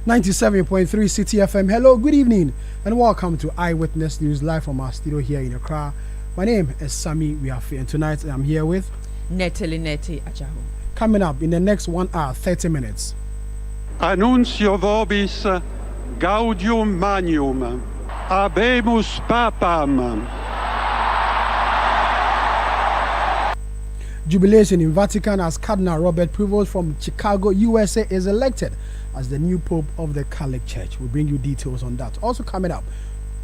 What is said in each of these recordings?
97.3 Citi FM. Hello, good evening, and welcome to Eyewitness News live from our studio here in Accra. My name is Sammy Wiafi, and tonight I'm here with Neti Ajahu. Coming up in the next 1 hour, 30 minutes. Annuncio vobis gaudium magnum, habemus papam. Jubilation in Vatican as Cardinal Robert Prevost from Chicago, USA is elected as the new Pope of the Catholic Church. We'll bring you details on that. Also coming up,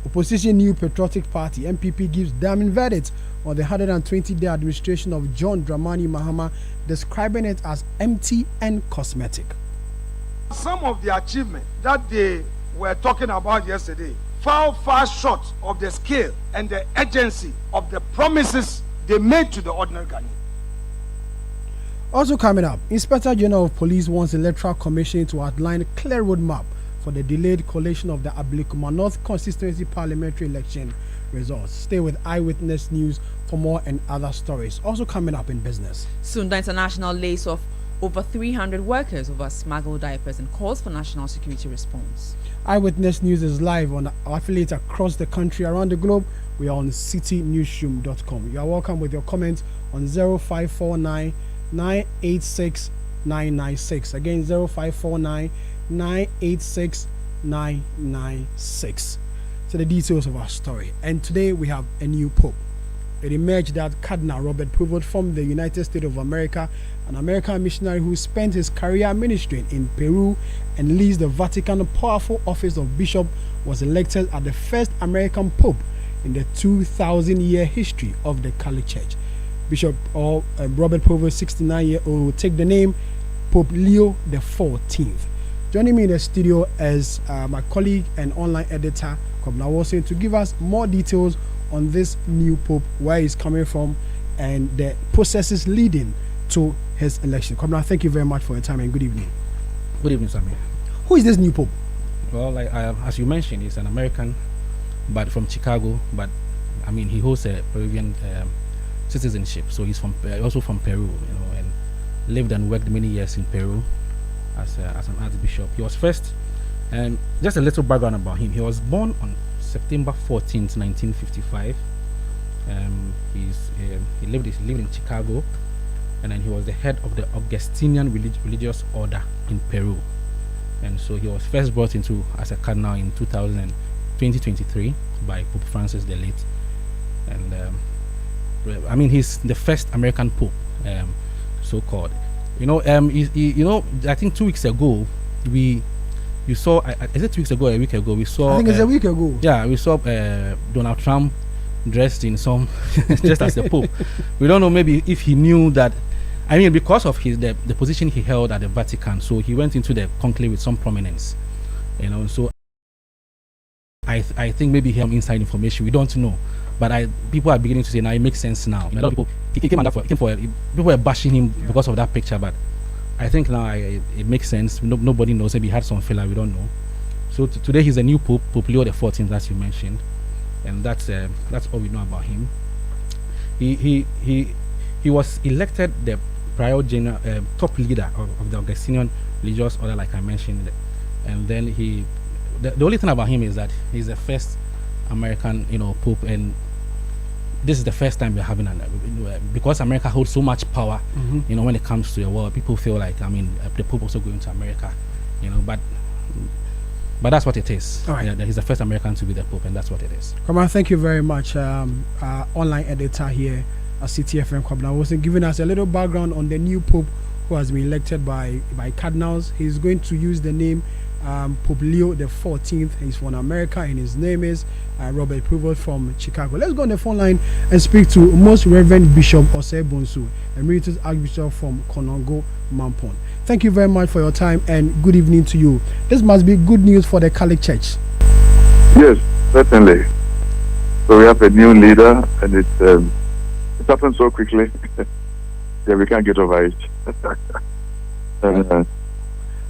Opposition New Patriotic Party, MPP, gives damning verdict on the 120-day administration of John Dramani Mahama, describing it as empty and cosmetic. Some of the achievements that they were talking about yesterday fell far short of the scale and the urgency of the promises they made to the ordinary Ghanaian. Also coming up, Inspector General of Police wants the Electoral Commission to outline a clear roadmap for the delayed collation of the Ablekuma North Constituency parliamentary election results. Stay with Eyewitness News for more and other stories. Also coming up in business. Soon, the international lays off over 300 workers over smuggled diapers and calls for national security response. Eyewitness News is live on our affiliates across the country, around the globe. We are on citinewsroom.com. You are welcome with your comments on 0549 986 996. Again, 0549 986 996. So the details of our story. And today we have a new Pope. It emerged that Cardinal Robert Prevost from the United States of America, an American missionary who spent his career ministering in Peru and leads the Vatican powerful office of bishop, was elected as the first American Pope in the 2,000-year history of the Catholic Church. Bishop Robert Prevost, 69-year-old, will take the name Pope Leo XIV. Joining me in the studio is my colleague and online editor, Kobna Wilson, to give us more details on this new Pope, where he's coming from, and the processes leading to his election. Kobna, thank you very much for your time and good evening. Good evening, Sammy. Who is this new Pope? Well, as you mentioned, he's an American, but from Chicago. But I mean, he holds a Peruvian citizenship, so he's also from Peru, and lived and worked many years in Peru as an archbishop. He was first, and just a little background about him. He was born on September 14th, 1955. He lived in Chicago, and then he was the head of the Augustinian religious order in Peru. And so he was first brought into as a cardinal in 2023 by Pope Francis the Late. And I mean, he's the first American Pope, so-called. I think 2 weeks ago, you saw, is it 2 weeks ago or a week ago? We saw. I think it's a week ago. Yeah, we saw Donald Trump dressed in some, just as the Pope. We don't know, maybe if he knew that. I mean, because of the position he held at the Vatican, so he went into the conclave with some prominence, So I think maybe he had inside information. We don't know. But people are beginning to say now it makes sense now. A lot of people people were bashing him because of that picture, but I think now it makes sense. Nobody knows. Maybe he had some filler, we don't know. So today he's a new Pope, Pope Leo XIV, as you mentioned, and that's all we know about him. He was elected the prior general top leader of the Augustinian religious order, like I mentioned, and then the only thing about him is that he's the first American, Pope, and this is the first time we're having because America holds so much power, when it comes to the world. People feel like, the Pope also going to America, but that's what it is. All right. He's the first American to be the Pope, and that's what it is. Come on, thank you very much, online editor here at Citi FM, Kwabena Wilson, giving us a little background on the new Pope who has been elected by cardinals. He's going to use the name Pope Leo XIV. He's from America, and his name is Robert Prevost from Chicago. Let's go on the phone line and speak to Most Reverend Bishop Osei Bonsu, Emeritus Archbishop from Konongo, Mampon. Thank you very much for your time and good evening to you. This must be good news for the Catholic Church. Yes, certainly. So we have a new leader, and it happened so quickly. Yeah, we can't get over it.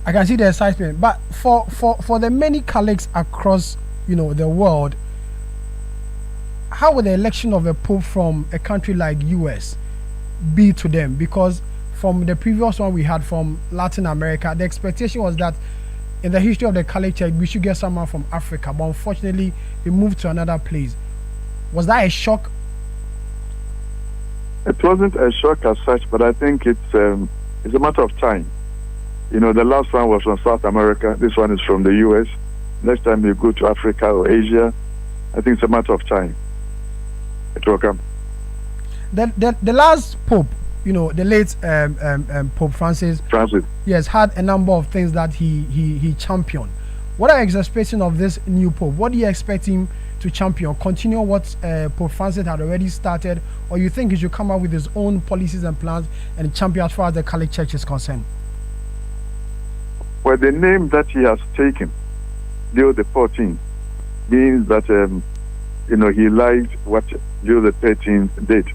I can see the excitement, but for the many Catholics across the world, how would the election of a Pope from a country like US be to them? Because from the previous one we had from Latin America, the expectation was that in the history of the Catholic Church, we should get someone from Africa, but unfortunately, he moved to another place. Was that a shock? It wasn't a shock as such, but I think it's a matter of time. You know, the last one was from South America. This one is from the U.S. Next time you go to Africa or Asia, I think it's a matter of time. It will come. The last Pope, you know, the late Pope Francis, yes, had a number of things that he championed. What are your expectations of this new Pope? What do you expect him to champion? Continue what Pope Francis had already started, or you think he should come up with his own policies and plans and champion as far as the Catholic Church is concerned? Well, the name that he has taken, Leo the 14th, means that you know, he liked what Leo the 13th did.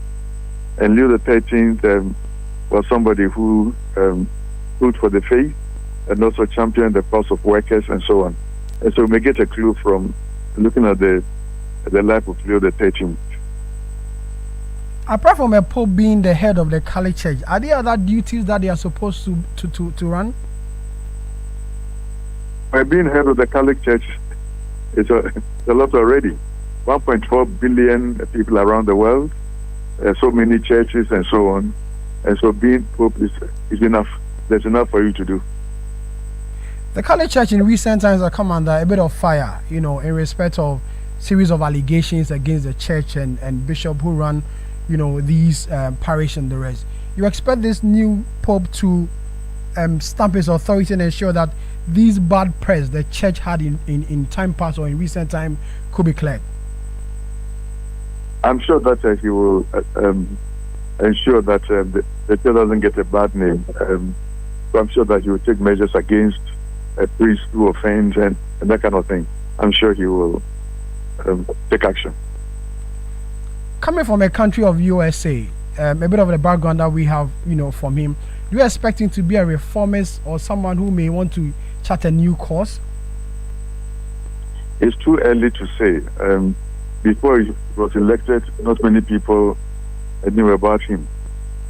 And Leo the 13th was somebody who stood for the faith and also championed the cause of workers and so on. And so we may get a clue from looking at the life of Leo the 13th. Apart from a Pope being the head of the Catholic Church, are there other duties that they are supposed to run? By being head of the Catholic Church, it's a lot already. 1.4 billion people around the world, so many churches and so on. And so being Pope is enough. There's enough for you to do. The Catholic Church in recent times has come under a bit of fire, you know, in respect of series of allegations against the church and bishop who run, you know, these parish and the rest. You expect this new Pope to stamp his authority and ensure that these bad press the church had in time past or in recent time could be cleared? I'm sure that he will ensure that the church doesn't get a bad name. So I'm sure that he will take measures against a priest who offends and that kind of thing. I'm sure he will take action. Coming from a country of USA, a bit of the background that we have, you know, from him, do you expect him to be a reformist or someone who may want to chart a new course? It's too early to say. Before he was elected, not many people knew about him.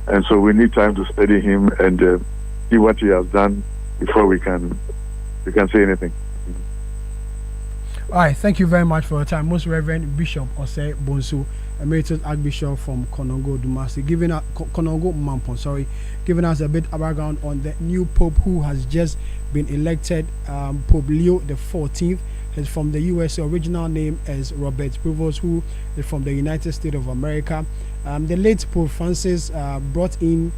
And so we need time to study him and see what he has done before we can say anything. All right, thank you very much for your time. Most Reverend Bishop Osei Bonsu, Emeritus Archbishop from Konongo Dumasi, Konongo Mampon, giving us a bit of background on the new Pope who has just been elected, Pope Leo the 14th. He's from the US. Original name is Robert Prevost, who is from the United States of America. The late Pope Francis brought in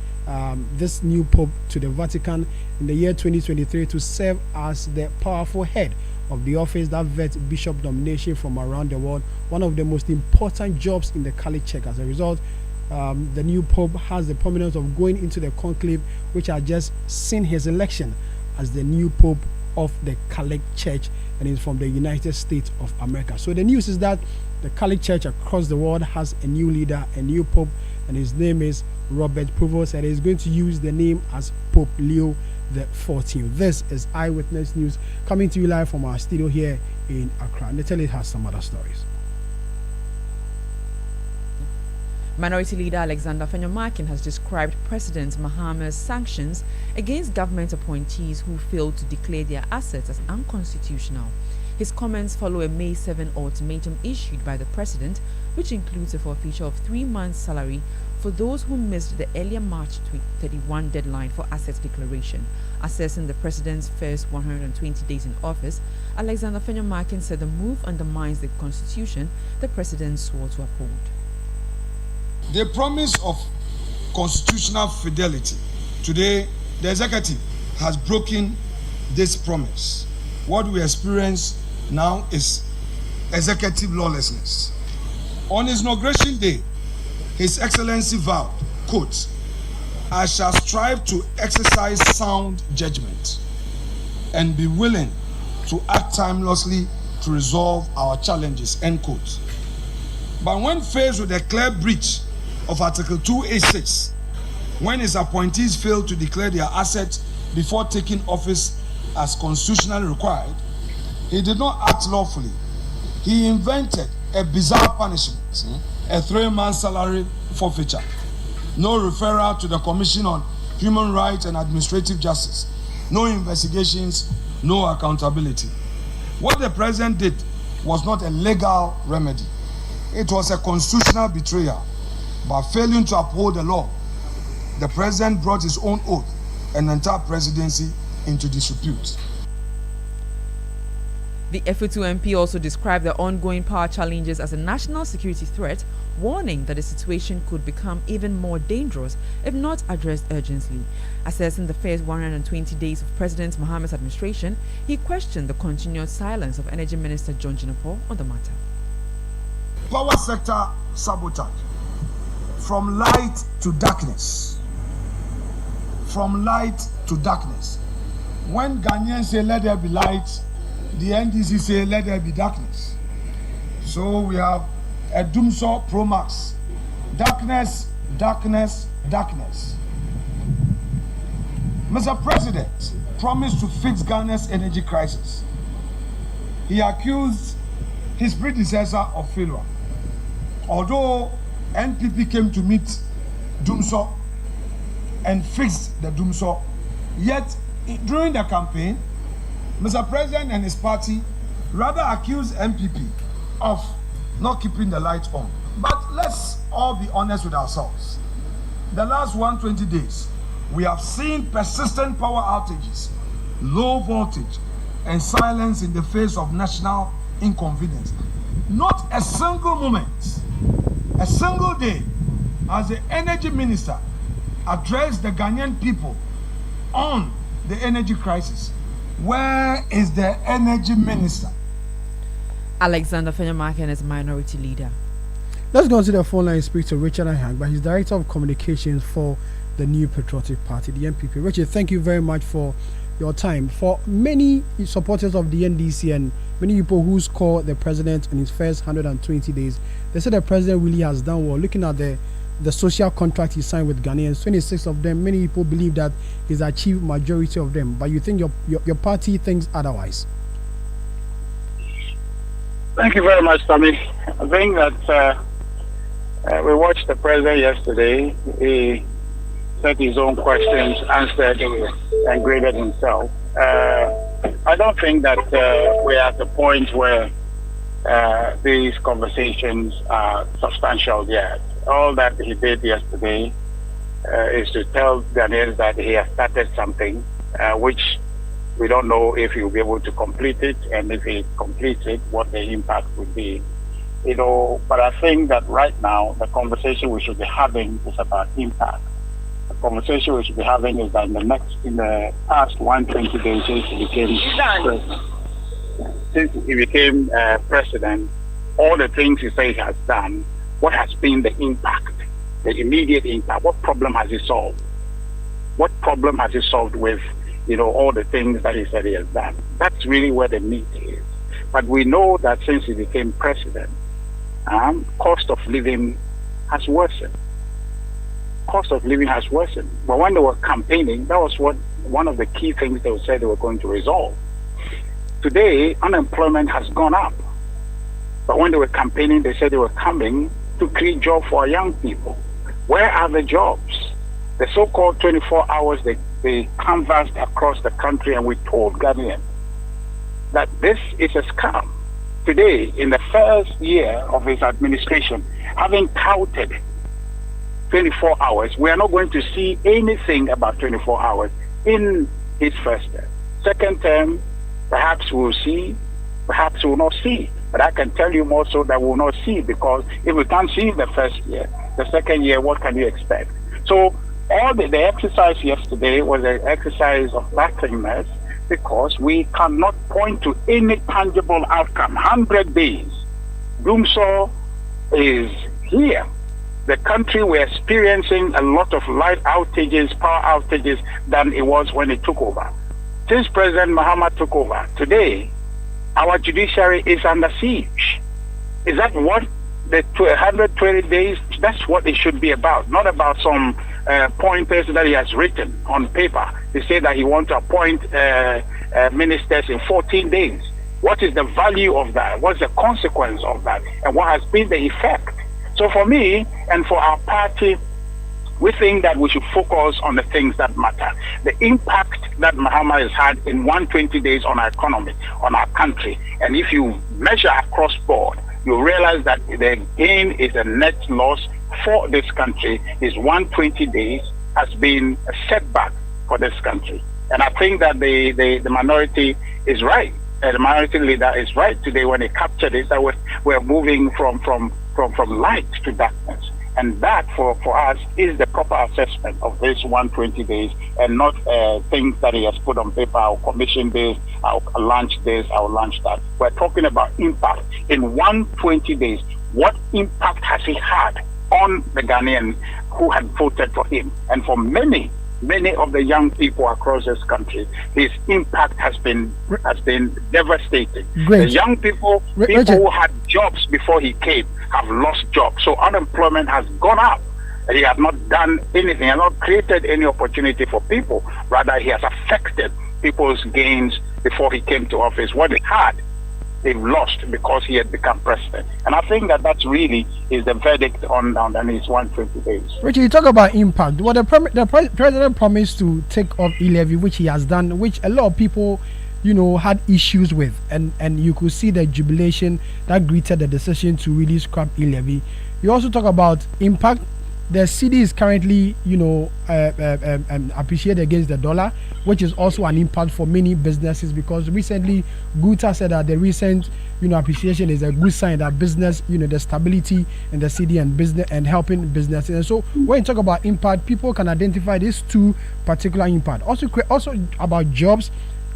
this new Pope to the Vatican in the year 2023 to serve as the powerful head of the office that vets bishop nomination from around the world, one of the most important jobs in the Catholic Church. As a result, the new Pope has the prominence of going into the conclave, which has just seen his election as the new Pope of the Catholic Church, and is from the United States of America. So the news is that the Catholic Church across the world has a new leader, a new Pope, and his name is Robert Prevost, and he's going to use the name as Pope Leo the 14th. This is Eyewitness News, coming to you live from our studio here in Accra. And it has some other stories. Minority Leader Alexander Fenyomakin has described President Mahama's sanctions against government appointees who failed to declare their assets as unconstitutional. His comments follow a May 7 ultimatum issued by the president, which includes a forfeiture of 3 months' salary for those who missed the earlier March 31 deadline for assets declaration. Assessing the president's first 120 days in office, Alexander Fenyomakin said the move undermines the constitution the president swore to uphold. The promise of constitutional fidelity. Today, the executive has broken this promise. What we experience now is executive lawlessness. On his inauguration day, His Excellency vowed, quote, "I shall strive to exercise sound judgment and be willing to act timelessly to resolve our challenges," end quote. But when faced with a clear breach of Article 2A6, when his appointees failed to declare their assets before taking office as constitutionally required, he did not act lawfully. He invented a bizarre punishment, a 3-month salary forfeiture, no referral to the Commission on Human Rights and Administrative Justice, no investigations no accountability. What the president did was not a legal remedy. It was a constitutional betrayal. By failing to uphold the law, the president brought his own oath and entire presidency into disrepute. The FA2 MP also described the ongoing power challenges as a national security threat, warning that the situation could become even more dangerous if not addressed urgently. Assessing the first 120 days of President Mahama's administration, he questioned the continued silence of Energy Minister John Jinapor on the matter. Power sector sabotage. From light to darkness. From light to darkness. When Ghanaians say let there be light, the NDC say let there be darkness. So we have a Doomsaw Pro Max. Darkness, darkness, darkness. Mr. President promised to fix Ghana's energy crisis. He accused his predecessor of failure. Although NPP came to meet Doomsaw and fixed the Doomsaw, yet during the campaign, Mr. President and his party rather accused NPP of not keeping the lights on. But let's all be honest with ourselves. The last 120 days, we have seen persistent power outages, low voltage, and silence in the face of national inconvenience. Not a single moment, a single day, as the energy minister addressed the Ghanaian people on the energy crisis. Where is the energy minister? Alexander Fenyamakin is minority leader. Let's go to the phone line and speak to Richard Ahangba. He's Director of Communications for the New Patriotic Party, the NPP. Richard, thank you very much for your time. For many supporters of the NDC and many people who score the president in his first 120 days, they say the president really has done well. Looking at the social contract he signed with Ghanaians, 26 of them, many people believe that he's achieved majority of them. But you think your party thinks otherwise? Thank you very much, Tommy. I think that we watched the president yesterday. He set his own questions, answered, and graded himself. I don't think that we're at the point where these conversations are substantial yet. All that he did yesterday is to tell Ghanaians that he has started something, which we don't know if he will be able to complete it, and if he completes it, what the impact would be. But I think that right now, the conversation we should be having is about impact. The conversation we should be having is that in the past 120 days since he became president, all the things he says he has done, what has been the impact, the immediate impact? What problem has he solved? What problem has he solved with, all the things that he said he has done? That's really where the meat is. But we know that since he became president, cost of living has worsened. Cost of living has worsened. But when they were campaigning, that was one of the key things they said they were going to resolve. Today, unemployment has gone up. But when they were campaigning, they said they were coming to create jobs for our young people. Where are the jobs? The so-called 24 hours they canvassed across the country, and we told Ghanaians that this is a scam. Today, in the first year of his administration, having touted 24 hours, we are not going to see anything about 24 hours in his first term. Second term, perhaps we'll see, perhaps we'll not see. But I can tell you more so that we'll not see, because if we can't see the first year, the second year, what can you expect? So all the exercise yesterday was an exercise of nothingness, because we cannot point to any tangible outcome. 100 days. Doomsaw is here. The country, we're experiencing a lot of light outages, power outages, than it was when it took over. Since President Mahama took over, today, our judiciary is under siege. Is that what the 120 days, that's what it should be about, not about some pointers that he has written on paper. They say that he wants to appoint ministers in 14 days. What is the value of that? What's the consequence of that? And what has been the effect? So for me and for our party, We think that we should focus on the things that matter. The impact that Mahama has had in 120 days on our economy, on our country. And if you measure across board, you realize that the gain is a net loss for this country. Is 120 days has been a setback for this country. And I think that the minority is right. The minority leader is right today when he captured it, that we're moving from light to darkness. And that, for us, is the proper assessment of this 120 days, and not things that he has put on paper. I'll commission this, I'll launch this, I'll launch that. We're talking about impact. In 120 days, what impact has he had on the Ghanaian who had voted for him? And for many of the young people across this country, his impact has been devastating. Great. The young people who had jobs before he came have lost jobs. So unemployment has gone up. He has not done anything, he has not created any opportunity for people. Rather, he has affected people's gains before he came to office. What they had, they've lost because he had become president. And I think that really is the verdict on his 120 days. Richard, you talk about impact. Well, the president promised to take off e-levy, which he has done, which a lot of people, had issues with. And you could see the jubilation that greeted the decision to really scrap e-levy. You also talk about impact. The Citi is currently, appreciated against the dollar, which is also an impact for many businesses, because recently Guta said that the recent, appreciation is a good sign that business, the stability in the city and business and helping businesses. And so when you talk about impact, people can identify these two particular impact. Also about jobs,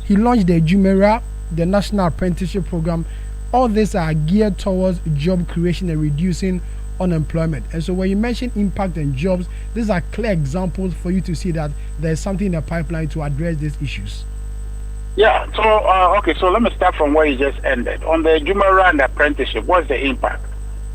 he launched the Jumera, the National Apprenticeship Program. All these are geared towards job creation and reducing unemployment. And so when you mention impact and jobs, these are clear examples for you to see that there's something in the pipeline to address these issues. Yeah, so let me start from where you just ended. On the Jumera and the apprenticeship, what's the impact?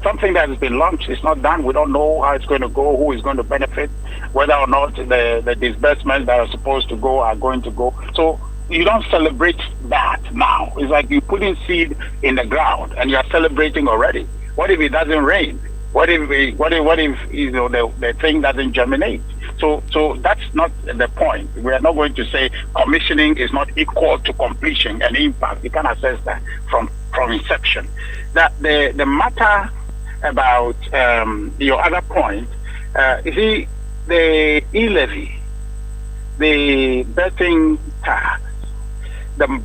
Something that has been launched, it's not done. We don't know how it's going to go, who is going to benefit, whether or not the disbursements that are supposed to go are going to go. So you don't celebrate that now. It's like you putting seed in the ground and you are celebrating already. What if it doesn't rain? What if the thing doesn't germinate? So that's not the point. We are not going to say commissioning is not equal to completion and impact. You can assess that from inception. That the matter about your other point, the e-levy, the betting tax, the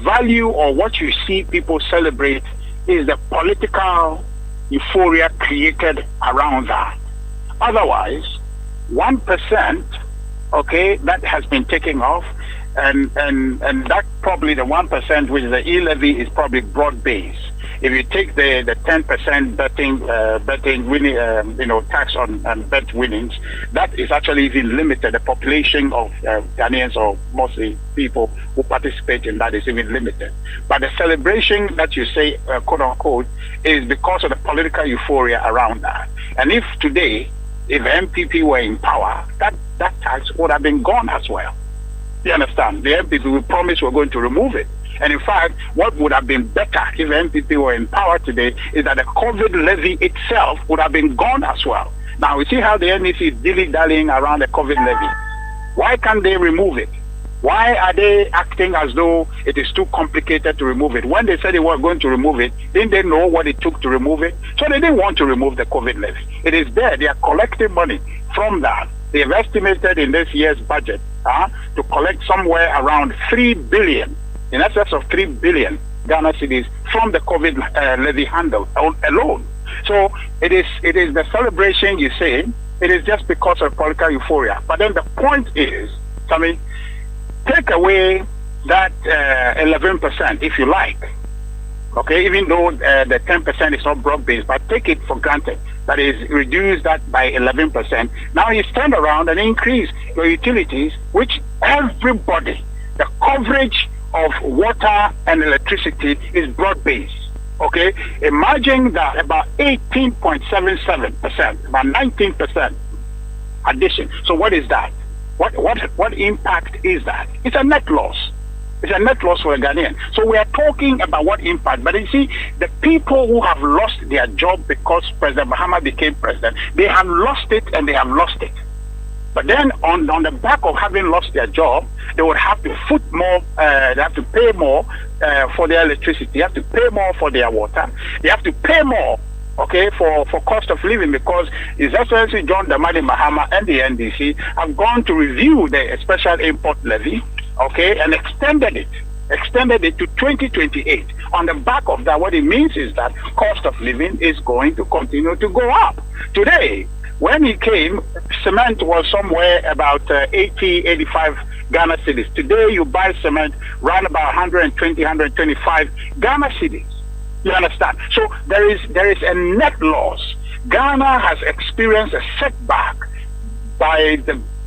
value or what you see people celebrate is the political euphoria created around that. Otherwise, 1%, that has been taken off, and that probably the 1%, which is the e-levy, is probably broad-based. If you take the 10% betting winning, tax on bet winnings, that is actually even limited. The population of Ghanaians, or mostly people who participate in that, is even limited. But the celebration that you say, quote unquote, is because of the political euphoria around that. And if today, if MPP were in power, that tax would have been gone as well. You understand? The MPP, we promised we're going to remove it. And in fact, what would have been better if MPP were in power today is that the COVID levy itself would have been gone as well. Now, we see how the NEC is dilly-dallying around the COVID levy. Why can't they remove it? Why are they acting as though it is too complicated to remove it? When they said they were going to remove it, didn't they know what it took to remove it? So they didn't want to remove the COVID levy. It is there. They are collecting money from that. They have estimated in this year's budget to collect somewhere around 3 billion, in excess of 3 billion Ghana cedis from the COVID levy handle alone. So it is the celebration, you say, it is just because of political euphoria. But then the point is, Tommy, take away that 11%, if you like. Okay, even though the 10% is not broad-based, but take it for granted. That is, reduce that by 11%. Now you stand around and increase your utilities, which everybody, the coverage of water and electricity is broad-based. Okay, imagine that about 18.77%, about 19% addition. So what is that? What impact is that? It's a net loss. It's a net loss for a Ghanaian. So we are talking about what impact. But you see, the people who have lost their job because President Mahama became president, they have lost it and they have lost it. But then on the back of having lost their job, they would have to foot more, they have to pay more for their electricity, they have to pay more for their water, they have to pay more, okay, for cost of living, because His Excellency John Dramani Mahama and the NDC have gone to review the special import levy, okay, and extended it to 2028. On the back of that, what it means is that cost of living is going to continue to go up. Today, when he came, cement was somewhere about 85 Ghana cedis. Today, you buy cement around about 120, 125 Ghana cedis. You understand? So there is a net loss. Ghana has experienced a setback by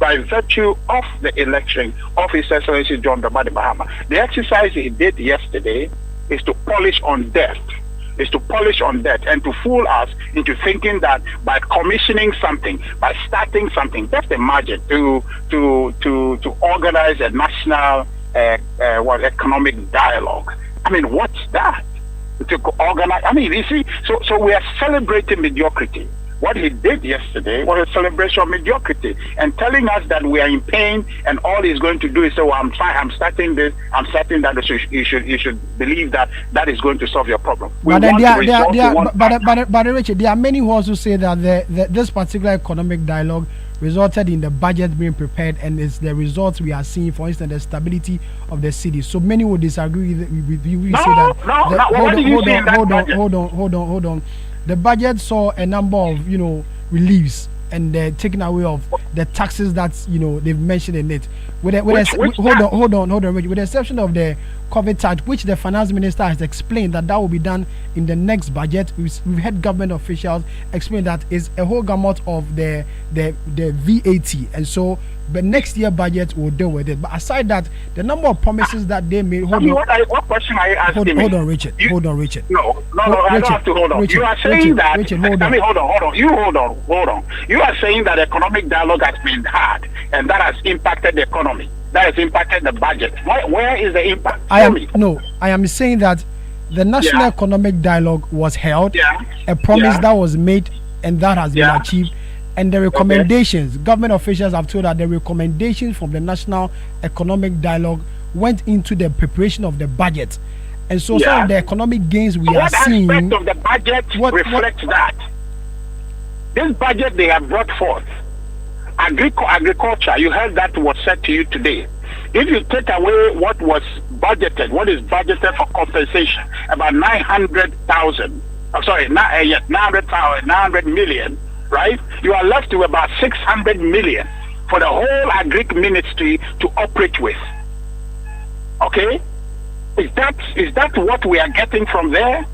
virtue of the election of His Excellency John Dramani Mahama. The exercise he did yesterday is to polish on debt. And to fool us into thinking that by commissioning something, by starting something, just imagine to organize a national economic dialogue. I mean, what's that? To organize, I mean, you see, so we are celebrating mediocrity. What he did yesterday was a celebration of mediocrity and telling us that we are in pain and all he's going to do is say, well, I'm fine, I'm starting this, I'm starting that, so you should believe that is going to solve your problem. But Richard, there are many who also say that this particular economic dialogue resulted in the budget being prepared, and it's the results we are seeing, for instance, the stability of the city. So many would disagree with you. Hold on. The budget saw a number of, reliefs and the taking away of the taxes that, they've mentioned in it. Hold on, with the exception of the COVID tax, which the finance minister has explained that will be done in the next budget. We've had government officials explain that is a whole gamut of the VAT, and so the next year budget will deal with it. But aside that, the number of promises that they made. What question are you asking me? Hold on, Richard. No, I don't have to hold on. You are saying that. Richard, hold on. Hold on. You hold on. You are saying that economic dialogue has been had, and that has impacted the economy. That has impacted the budget. Where is the impact? I am saying that the National Economic Dialogue was held, a promise that was made, and that has been achieved. And the recommendations, government officials have told that the recommendations from the National Economic Dialogue went into the preparation of the budget. And so some of the economic gains we are seeing. What aspect of the budget reflects that? This budget they have brought forth, agriculture, you heard that was said to you today. If you take away what was budgeted, what is budgeted for compensation, about 900 million, right? You are left with about 600 million for the whole agric ministry to operate with. Okay? Is that what we are getting from there?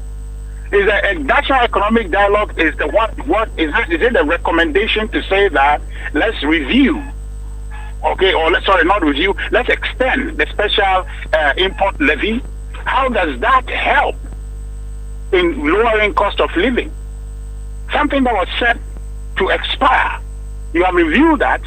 Is a national economic dialogue is the what is it a recommendation to say that let's review, okay, or not review, let's extend the special import levy? How does that help in lowering cost of living? Something that was set to expire. You have reviewed that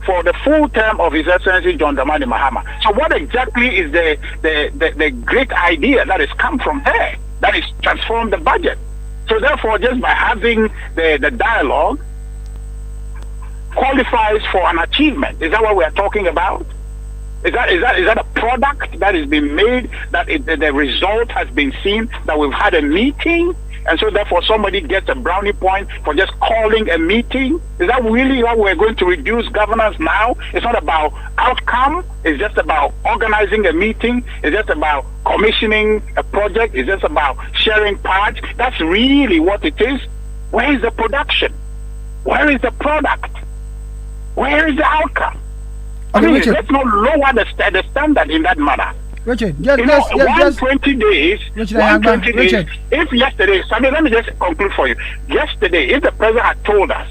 for the full term of His Excellency John Dramani Mahama. So what exactly is the great idea that has come from there? That is transform the budget. So therefore, just by having the dialogue qualifies for an achievement. Is that what we are talking about? Is that a product that has been made, that the result has been seen, that we've had a meeting, and so therefore somebody gets a brownie point for just calling a meeting? Is that really how we're going to reduce governance now? It's not about outcome. It's just about organizing a meeting. It's just about commissioning a project. It's just about sharing parts. That's really what it is. Where is the production? Where is the product? Where is the outcome? Okay, Richard, let's not lower the standard in that manner. Richard, 120 days. Richard. If yesterday, let me just conclude for you. Yesterday, if the president had told us,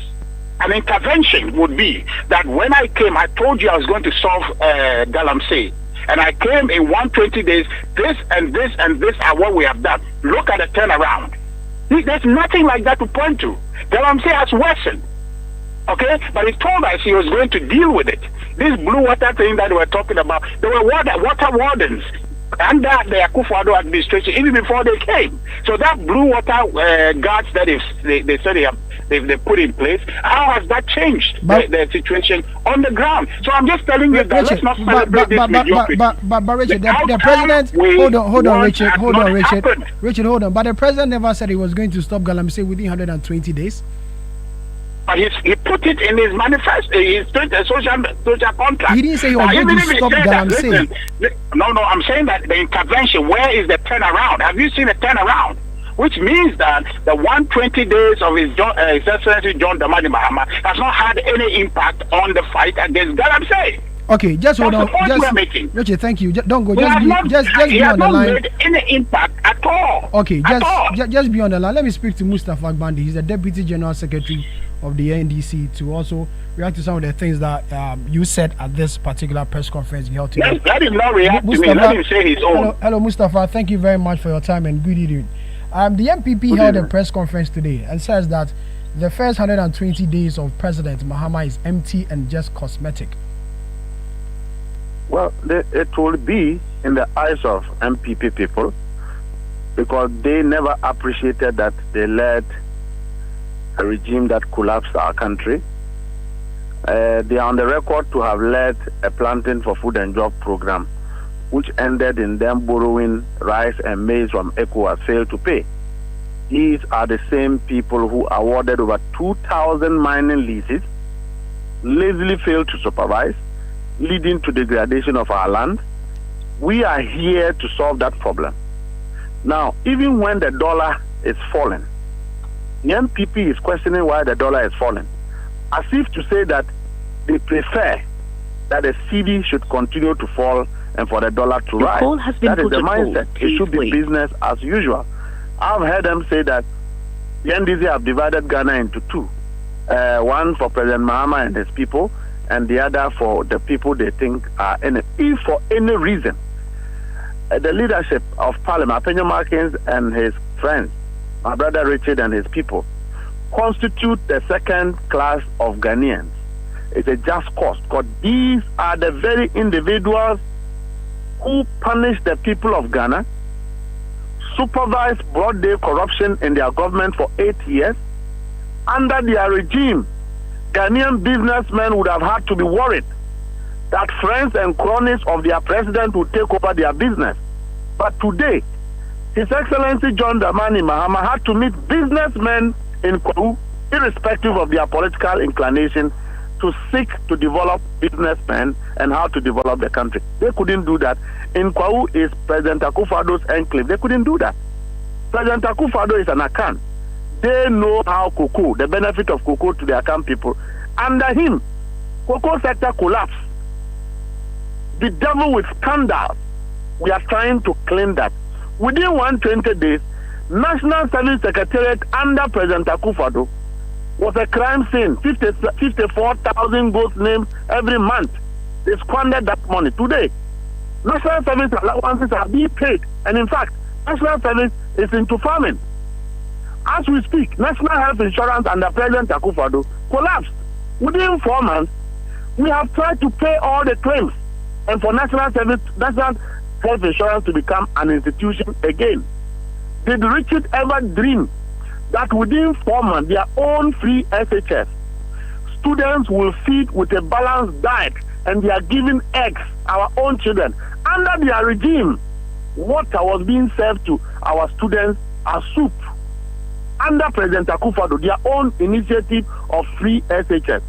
an intervention would be that when I came, I told you I was going to solve Galamsey, and I came in 120 days. This and this and this are what we have done. Look at the turnaround. There's nothing like that to point to. Galamsey has worsened. Okay, but he told us he was going to deal with it. This blue water thing that we're talking about, there were water wardens under the Akufo-Addo administration even before they came. So that blue water guards that they said they put in place, how has that changed the situation on the ground? So I'm just telling you that Richard, let's not celebrate this mediocrity. But Richard, the president, hold on, Richard, hold on. But the president never said he was going to stop Galamsey within 120 days. But he put it in his manifesto, his social contract. He didn't say he was going to stop Galamsey. No, I'm saying that the intervention, where is the turnaround? Have you seen a turnaround? Which means that the 120 days of His Excellency John Dramani Mahama has not had any impact on the fight against Galamsey. Okay, just hold on. Richard, thank you. Don't go. Just be on the line. Made any impact at all. Okay, just be on the line. Let me speak to Mustafa Gbandi. He's the Deputy General Secretary of the NDC to also react to some of the things that you said at this particular press conference you held today. Let him not react to me. Let him say his own. Hello, Mustafa. Thank you very much for your time and good evening. The MPP held a press conference today and says that the first 120 days of President Mahama is empty and just cosmetic. Well, it will be in the eyes of MPP people because they never appreciated that they led a regime that collapsed our country. They are on the record to have led a planting for food and job program, which ended in them borrowing rice and maize from ECOWAS, failed to pay. These are the same people who awarded over 2,000 mining leases, lazily failed to supervise, leading to degradation of our land. We are here to solve that problem. Now, even when the dollar is falling, the MPP is questioning why the dollar is falling, as if to say that they prefer that the Citi should continue to fall and for the dollar to rise. That is the mindset. It should be business as usual. I've heard them say that the NDC have divided Ghana into two. One for President Mahama and his people, and the other for the people they think are enemy. If for any reason, the leadership of Parliament, Apenya Markins and his friends, my brother Richard and his people, constitute the second class of Ghanaians, it's a just cause, because these are the very individuals who punish the people of Ghana, supervise broad-day corruption in their government for 8 years. Under their regime, Ghanaian businessmen would have had to be worried that friends and cronies of their president would take over their business. But today, His Excellency John Dramani Mahama had to meet businessmen in Kwahu, irrespective of their political inclination, to seek to develop businessmen and how to develop the country. They couldn't do that. In Kwahu is President Akufo-Addo's enclave. They couldn't do that. President Akufo-Addo is an Akan. They know how cocoa, the benefit of cocoa to the Akan people. Under him, cocoa sector collapsed. The devil with scandals. We are trying to clean that. Within 120 days, National Service Secretariat under President Akufo-Addo was a crime scene. 54,000 ghost names every month. They squandered that money. Today, National Service allowances are being paid. And in fact, National Service is into farming. As we speak, National Health Insurance under President Akufo-Addo collapsed. Within 4 months, we have tried to pay all the claims and for National Health Insurance to become an institution again. Did Richard ever dream that within 4 months, their own free SHS, students will feed with a balanced diet and they are giving eggs, our own children? Under their regime, water was being served to our students as soup. Under President Akufo-Addo, their own initiative of free SHS.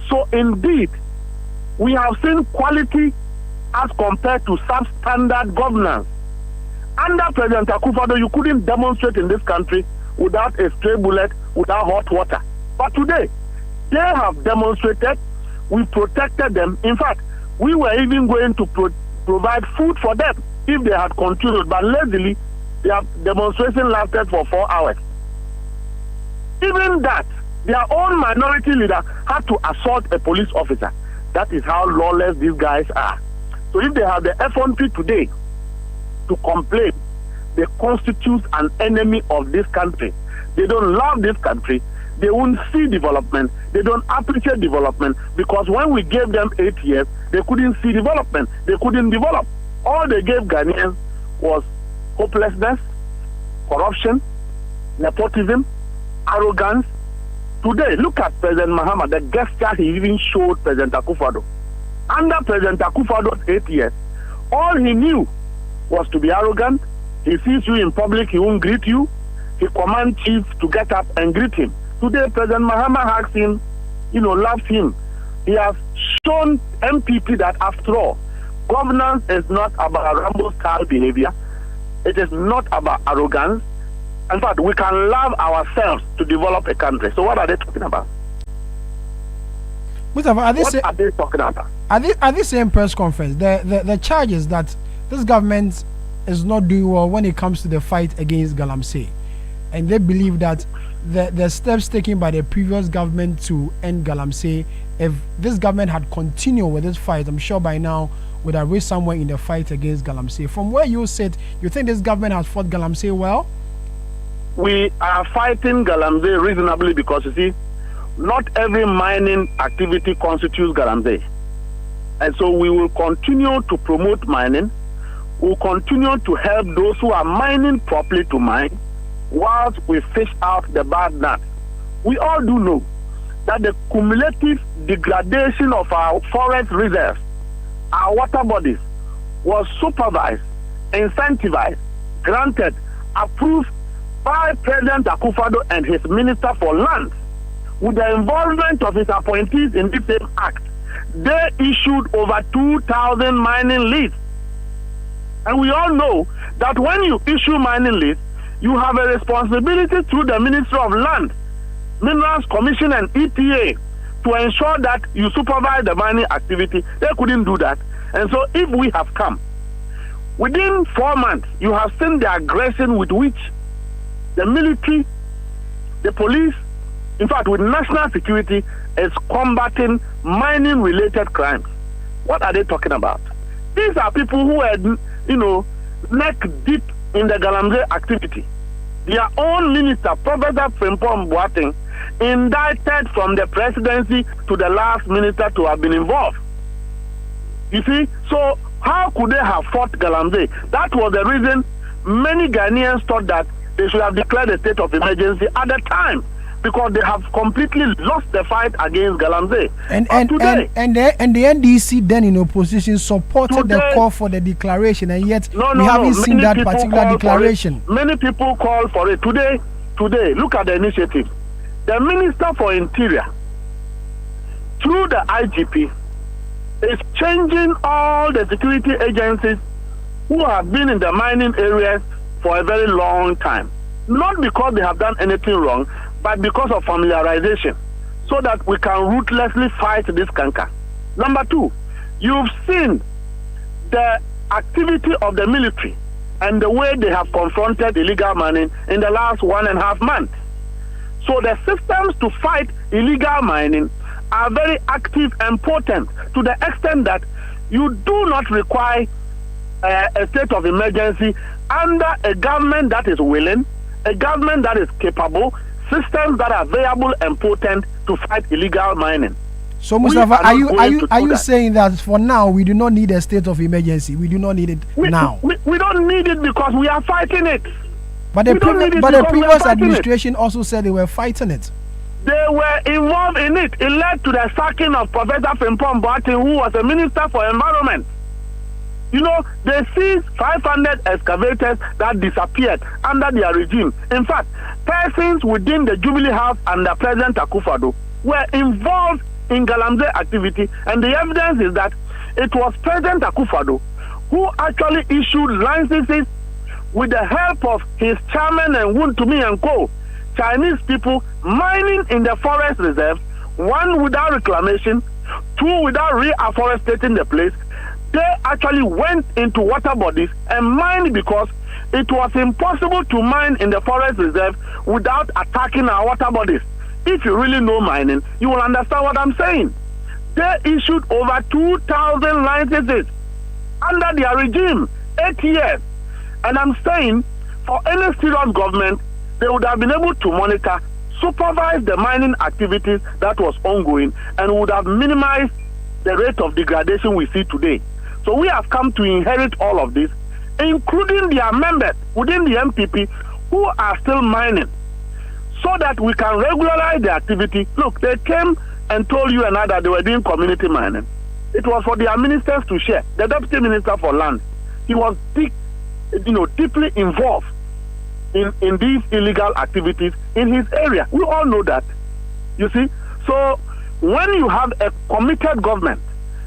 So indeed, we have seen quality as compared to substandard governance. Under President Akufo-Addo, you couldn't demonstrate in this country without a stray bullet, without hot water. But today, they have demonstrated, we protected them. In fact, we were even going to provide food for them if they had continued. But lazily, their demonstration lasted for 4 hours. Even that, their own minority leader had to assault a police officer. That is how lawless these guys are. So if they have the effrontery today to complain, they constitute an enemy of this country. They don't love this country. they won't see development. They don't appreciate development because when we gave them 8 years, they couldn't see development. They couldn't develop. All they gave Ghanaians was hopelessness, corruption, nepotism, arrogance. Today, look at President Mahama, the gesture he even showed President Akufo-Addo. Under President Akufo-Addo's 8 years, all he knew was to be arrogant. He sees you in public, he won't greet you. He commands chiefs to get up and greet him. Today, President Mahama hugs him, loves him. He has shown MPP that after all, governance is not about Rambo-style behavior. It is not about arrogance. In fact, we can love ourselves to develop a country. So what are they talking about? Mustafa, What are they talking about? At this same press conference, the charges that this government is not doing well when it comes to the fight against Galamsey, and they believe that the steps taken by the previous government to end Galamsey, if this government had continued with this fight, I'm sure by now would have reached somewhere in the fight against Galamsey. From where you sit, you think this government has fought Galamsey well? We are fighting Galamsey reasonably because, you see, not every mining activity constitutes Galamsey. And so we will continue to promote mining. We'll continue to help those who are mining properly to mine whilst we fish out the bad nuts. We all do know that the cumulative degradation of our forest reserves, our water bodies, was supervised, incentivized, granted, approved by President Akufo-Addo and his Minister for Lands. With the involvement of his appointees in this same act, they issued over 2,000 mining leases. And we all know that when you issue mining leases, you have a responsibility through the Ministry of Land, Minerals Commission and EPA to ensure that you supervise the mining activity. They couldn't do that. And so if we have come, within 4 months, you have seen the aggression with which the military, the police, in fact, with national security, is combating mining-related crimes. What are they talking about? These are people who are, neck deep in the Galamsey activity. Their own minister, Professor Frimpong Boateng, indicted from the presidency to the last minister to have been involved. You see, so how could they have fought Galamsey? That was the reason many Ghanaians thought that they should have declared a state of emergency at the time, because they have completely lost the fight against Galamsey. And the NDC then in opposition supported the call for the declaration, and yet we haven't seen that particular declaration. Many people call for it. Today, look at the initiative. The Minister for Interior, through the IGP, is changing all the security agencies who have been in the mining areas for a very long time. Not because they have done anything wrong, but because of familiarization, so that we can ruthlessly fight this canker. Number two, you've seen the activity of the military and the way they have confronted illegal mining in the last 1.5 months. So the systems to fight illegal mining are very active and potent to the extent that you do not require a state of emergency under a government that is willing, a government that is capable, systems that are viable and potent to fight illegal mining. So, Mustafa, are you saying that for now we do not need a state of emergency? We do not need it now. We don't need it because we are fighting it. But the previous administration also said they were fighting it. They were involved in it. It led to the sacking of Professor Frimpong Boateng, who was a Minister for Environment. They seized 500 excavators that disappeared under their regime. In fact, persons within the Jubilee House under President Akufo-Addo were involved in Galamsey activity, and the evidence is that it was President Akufo-Addo who actually issued licenses with the help of his chairman and Wuntumi and Co. Chinese people mining in the forest reserve, 1 without reclamation, 2 without reforestating the place. They actually went into water bodies and mined because it was impossible to mine in the forest reserve without attacking our water bodies. If you really know mining, you will understand what I'm saying. They issued over 2,000 licenses under their regime, 8 years. And I'm saying, for any serious government, they would have been able to monitor, supervised the mining activities that was ongoing and would have minimized the rate of degradation we see today. So we have come to inherit all of this, including their members within the MPP who are still mining, so that we can regularize the activity. Look, they came and told you and I that they were doing community mining. It was for their ministers to share. The Deputy Minister for Land, he was deeply involved in these illegal activities in his area. We all know that. You see? So when you have a committed government,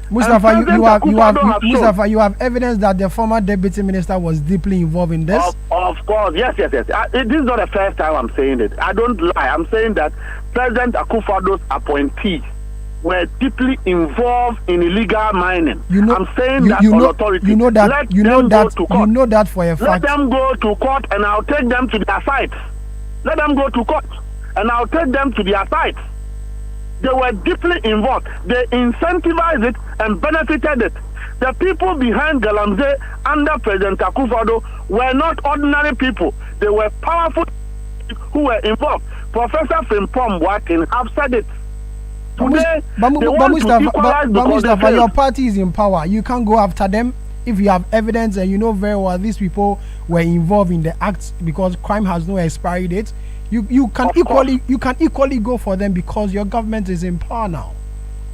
Mustafa, you have evidence that the former deputy minister was deeply involved in this? Of course, yes. This is not the first time I'm saying it. I don't lie. I'm saying that President Akufo-Addo's appointees were deeply involved in illegal mining. I'm saying that on authority. You know that for a fact. Let them go to court and I'll take them to their sites. Let them go to court and I'll take them to their sites. They were deeply involved. They incentivized it and benefited it. The people behind Galamsey under President Akufo-Addo were not ordinary people. They were powerful who were involved. Professor Frimpong Boatin have said it. Today, Mustafa, your party is in power. You can't go after them if you have evidence and you know very well these people were involved in the acts because crime has no expiry date. You can equally go for them because your government is in power now.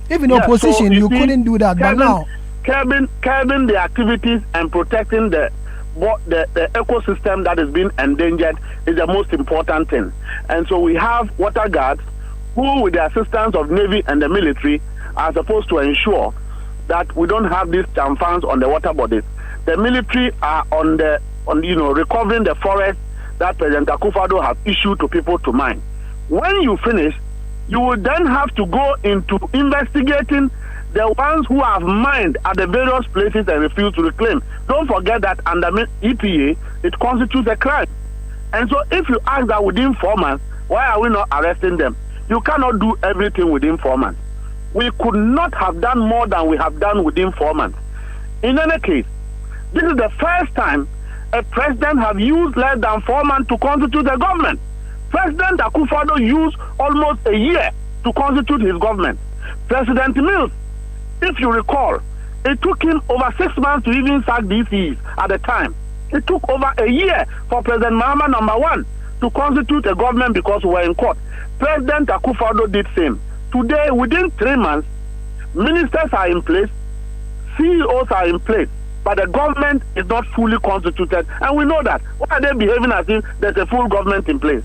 If in opposition, so you couldn't do that, but now curbing the activities and protecting the ecosystem that is being endangered is the most important thing. And so we have water guards who, with the assistance of Navy and the military, are supposed to ensure that we don't have these chamfans on the water bodies. The military are on recovering the forest that President Akufo-Addo has issued to people to mine. When you finish, you will then have to go into investigating the ones who have mined at the various places and refuse to reclaim. Don't forget that under EPA, it constitutes a crime. And so if you ask that within 4 months, why are we not arresting them? You cannot do everything within 4 months. We could not have done more than we have done within 4 months. In any case, this is the first time a president have used less than 4 months to constitute a government. President Akufo-Addo used almost a year to constitute his government. President Mills, if you recall, it took him over 6 months to even sack DCs at the time. It took over a year for President Mahama #1 to constitute a government because we were in court. President Akufo-Addo did same. Today, within 3 months, ministers are in place, CEOs are in place, but the government is not fully constituted, and we know that. Why are they behaving as if there's a full government in place?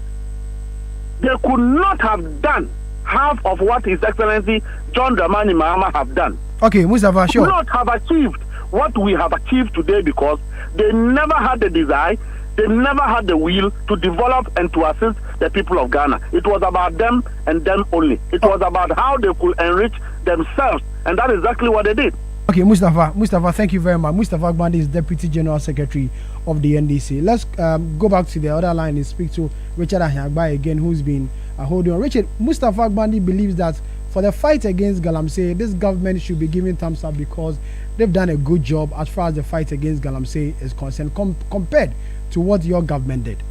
They could not have done half of what His Excellency John Dramani Mahama have done. Okay, Mustafa, sure. Could not have achieved what we have achieved today because they never had the desire, they never had the will to develop and to assist the people of Ghana. It was about them and them only. It was about how they could enrich themselves, and that is exactly what they did. Okay, Mustafa, thank you very much. Mustafa Agbandi is Deputy General Secretary of the NDC. Let's go back to the other line and speak to Richard Ahiagba again, who's been holding on. Richard, Mustafa Agbandi believes that for the fight against Galamsey, this government should be given thumbs up because they've done a good job as far as the fight against Galamsey is concerned, compared to what your government did.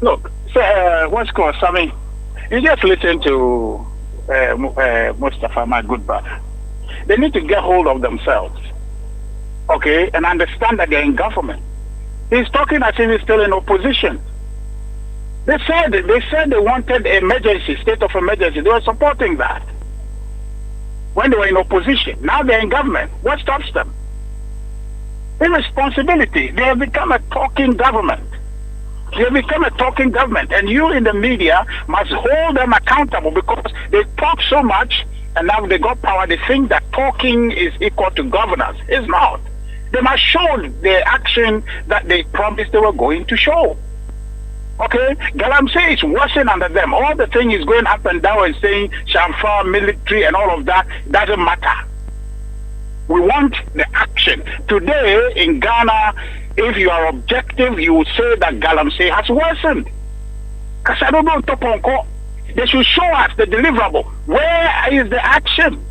Look, what's called Sammy? You just listen to Mustafa, my good brother. They need to get hold of themselves, okay, and understand that they're in government. He's talking as if he's still in opposition. They said they wanted emergency, state of emergency. They were supporting that when they were in opposition. Now they're in government. What stops them? Irresponsibility. They have become a talking government. They have become a talking government, and you in the media must hold them accountable because they talk so much, and now they got power. They think that talking is equal to governance. It's not. They must show the action that they promised they were going to show. Okay, Galamsey is worsening under them. All the thing is going up and down and saying Shamfa, military, and all of that doesn't matter. We want the action. Today in Ghana, if you are objective, you will say that Galamsey has worsened. They should show us the deliverable. Where is the action?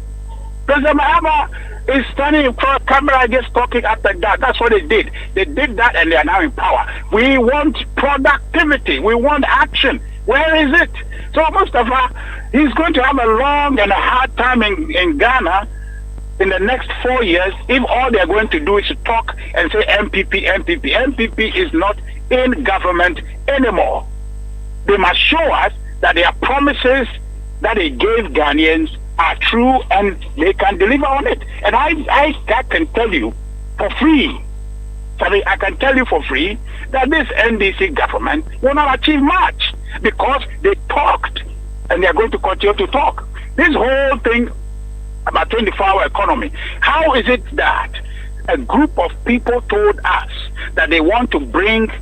President Mahama is standing in front of camera just talking after that. That's what they did. They did that and they are now in power. We want productivity. We want action. Where is it? So Mustafa, he's going to have a long and a hard time in Ghana in the next 4 years if all they're going to do is to talk and say MPP. MPP is not in government anymore. They must show us that their promises that they gave Ghanaians are true and they can deliver on it. And I can tell you for free, I can tell you for free that this NDC government will not achieve much because they talked and they are going to continue to talk. This whole thing about 24-hour economy, how is it that a group of people told us that they want to bring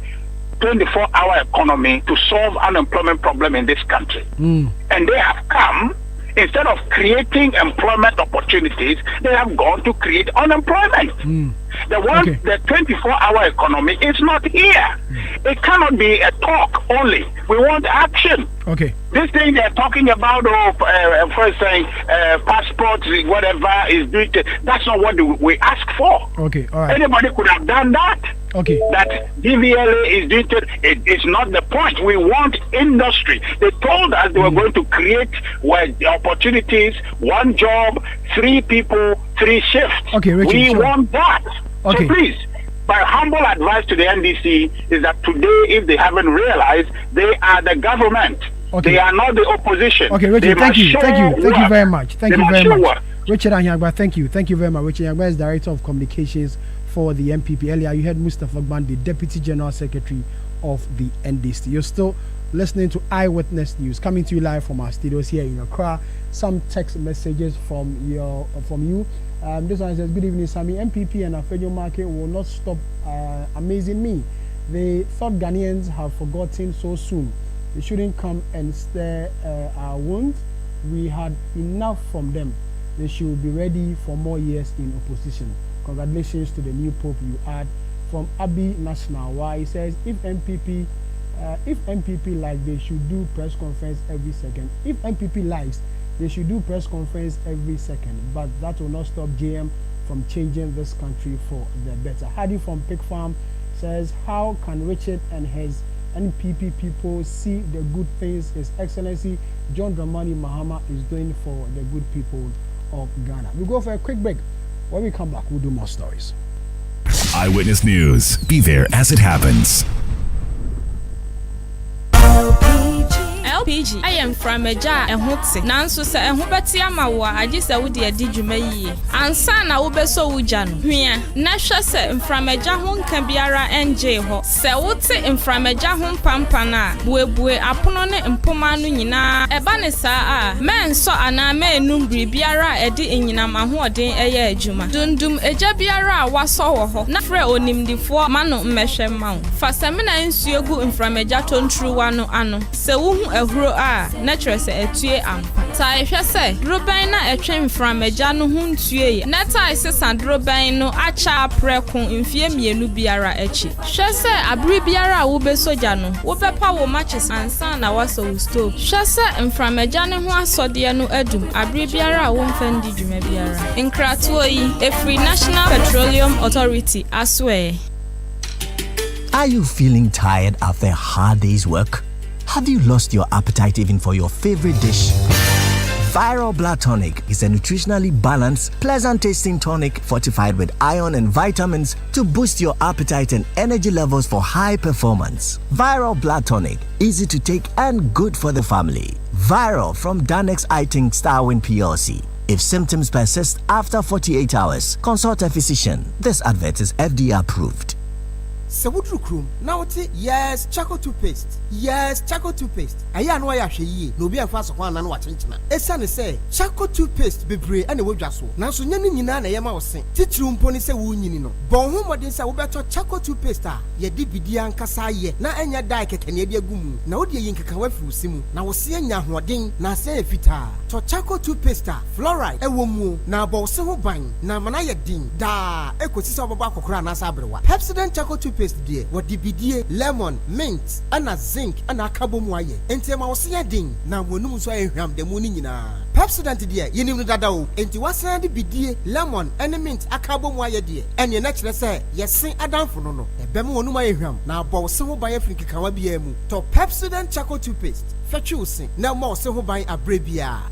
24-hour economy to solve unemployment problem in this country? And they have come, instead of creating employment opportunities, they have gone to create unemployment. The 24-hour economy is not here. It cannot be a talk only. We want action. Okay. This thing they're talking about, first saying passports, whatever is doing, that's not what we ask for. Okay, all right. Anybody could have done that. Okay. That DVLA is doing it's not the point. We want industry. They told us they were going to create opportunities, 1 job, 3 people, 3 shifts. Okay, Richard, we want that. Okay. So please, my humble advice to the NDC is that today, if they haven't realized, they are the government. Okay. They are not the opposition. Okay, Richard, thank you very much. Thank you very much. Work. Richard Anyagba, thank you very much. Richard Anyagba is Director of Communications for the MPP. Earlier, you heard Mustafa Gban, the Deputy General Secretary of the NDC. You're still listening to Eyewitness News, coming to you live from our studios here in Accra. Some text messages from you. This one says, good evening, Sammy. MPP and Afenyo Market will not stop amazing me. They thought Ghanaians have forgotten so soon. They shouldn't come and stare our wounds. We had enough from them. They should be ready for more years in opposition. Congratulations to the new Pope you add. From Abi National, why he says, if MPP like, they should do press conference every second. If MPP likes, they should do press conference every second. But that will not stop JM from changing this country for the better. Hadi from Pig Farm says, how can Richard and his NPP people see the good things His Excellency John Dramani Mahama is doing for the good people of Ghana? We'll go for a quick break. When we come back, we'll do more stories. Eyewitness News. Be there as it happens. LPG. I am from a jar and hotse. Nanso sa and hubetia mawa. I just would the dijume. And sana ubeso ujan. Here, Nasha se from a jahun can be ara NJ ho. Se wote in from a jahun pampana. Bue apunone and pomanu nina. Ebanesa men so ana me numbri biara edi in yinamahu de eye juma. Dundum eja biara waso ho. Nafre onim di fo mano meshe mount. Fasamina insuyogu in from a jaton true wano ano. Se ehuro a natural se etue ampa ta ehwe se droban na etwen from agya no hu ntue na ta sesa droban no acha preko mfie mienu biara echi hwe se abri biara wo be soja no wo bepa wo matches ansa na waso wo stove hwe se from agya ne ho asode no adum abri biara wo mfandi dwuma biara nkratoyi a free National Petroleum Authority aswe. Are you feeling tired after a hard day's work? Have you lost your appetite even for your favorite dish? Viral Blood Tonic is a nutritionally balanced, pleasant-tasting tonic fortified with iron and vitamins to boost your appetite and energy levels for high performance. Viral Blood Tonic, easy to take and good for the family. Viral from Danex Iting Starwin PLC. If symptoms persist after 48 hours, consult a physician. This advert is FDA approved. Sewudru krum na wote yes charcoal toothpaste yes charcoal toothpaste aya no ya hwe yi na obi afa so kwa na no wachenchena esa ne se charcoal toothpaste bebre ane wodwa so nanso nya ne nyina na yema wo sen titiru mpo ne se wo nyini no bon ho modin se wo beto charcoal toothpaste a ye di bidi ankasa ye na anya dai kekane bi agumu na wodi yin keka wa firusimu na wo se anya hoden na se efita to charcoal toothpaste fluoride ewo mu na bo se ho ban na mana ye din da ekosi se obaba akokora na sa abrewa Pepsodent charcoal toothpaste toothpaste deɛ wɔde bidie lemon mint ana zinc ana akabom ayɛ enti ma wɔsɛ den na wɔnum nso ayɛ hwam da mu no nyinaa Pepsodent deɛ yɛnim no dada o enti wasan de bidie lemon ɛne mint akabom ayɛ deɛ ɛne na kyerɛ sɛ yɛsen adamfo no ɛbɛm wɔnum ayɛ hwam na abɔ wo se ho ban afiri kekawa biara mu to Pepsodent charcoal toothpaste fetwi wo se na ma wo se ho ban abrɛ biara.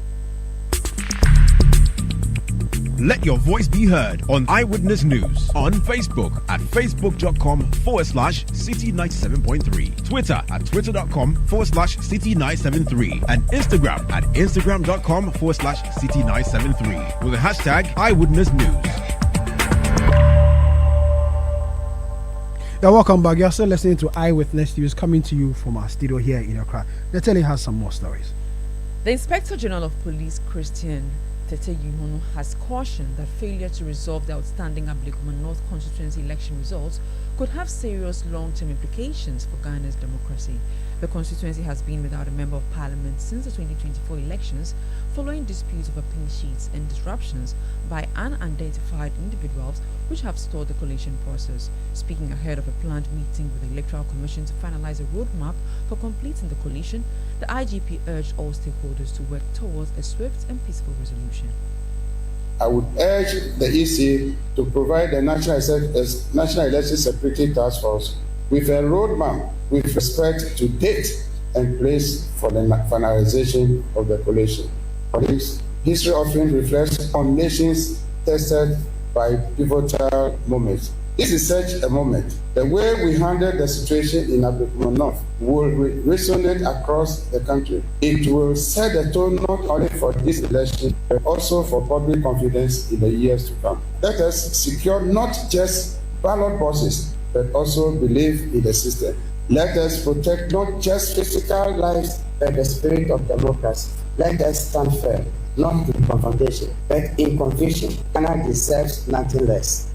Let your voice be heard on Eyewitness News on Facebook at facebook.com/Citi97.3, Twitter at twitter.com/Citi973, and Instagram at instagram.com/Citi973 with the hashtag Eyewitness News. Yeah, welcome back. You're still listening to Eyewitness News coming to you from our studio here in Accra. The telly has some more stories. The Inspector General of Police, Christian Tete Yuhono, has cautioned that failure to resolve the outstanding Ablekuma North constituency election results could have serious long-term implications for Ghana's democracy. The constituency has been without a member of parliament since the 2024 elections, following disputes over pin sheets and disruptions by unidentified individuals which have stalled the coalition process. Speaking ahead of a planned meeting with the Electoral Commission to finalize a roadmap for completing the coalition, the IGP urged all stakeholders to work towards a swift and peaceful resolution. I would urge the EC to provide the National Election Security Task Force with a roadmap with respect to date and place for the finalization of the coalition. For this, history often reflects on nations tested by pivotal moments. This is such a moment. The way we handle the situation in Ablekuma North will resonate across the country. It will set the tone not only for this election, but also for public confidence in the years to come. Let us secure not just ballot boxes, but also believe in the system. Let us protect not just physical lives, but the spirit of democracy. Let us stand firm, not in confrontation, but in conviction. Ghana deserves nothing less.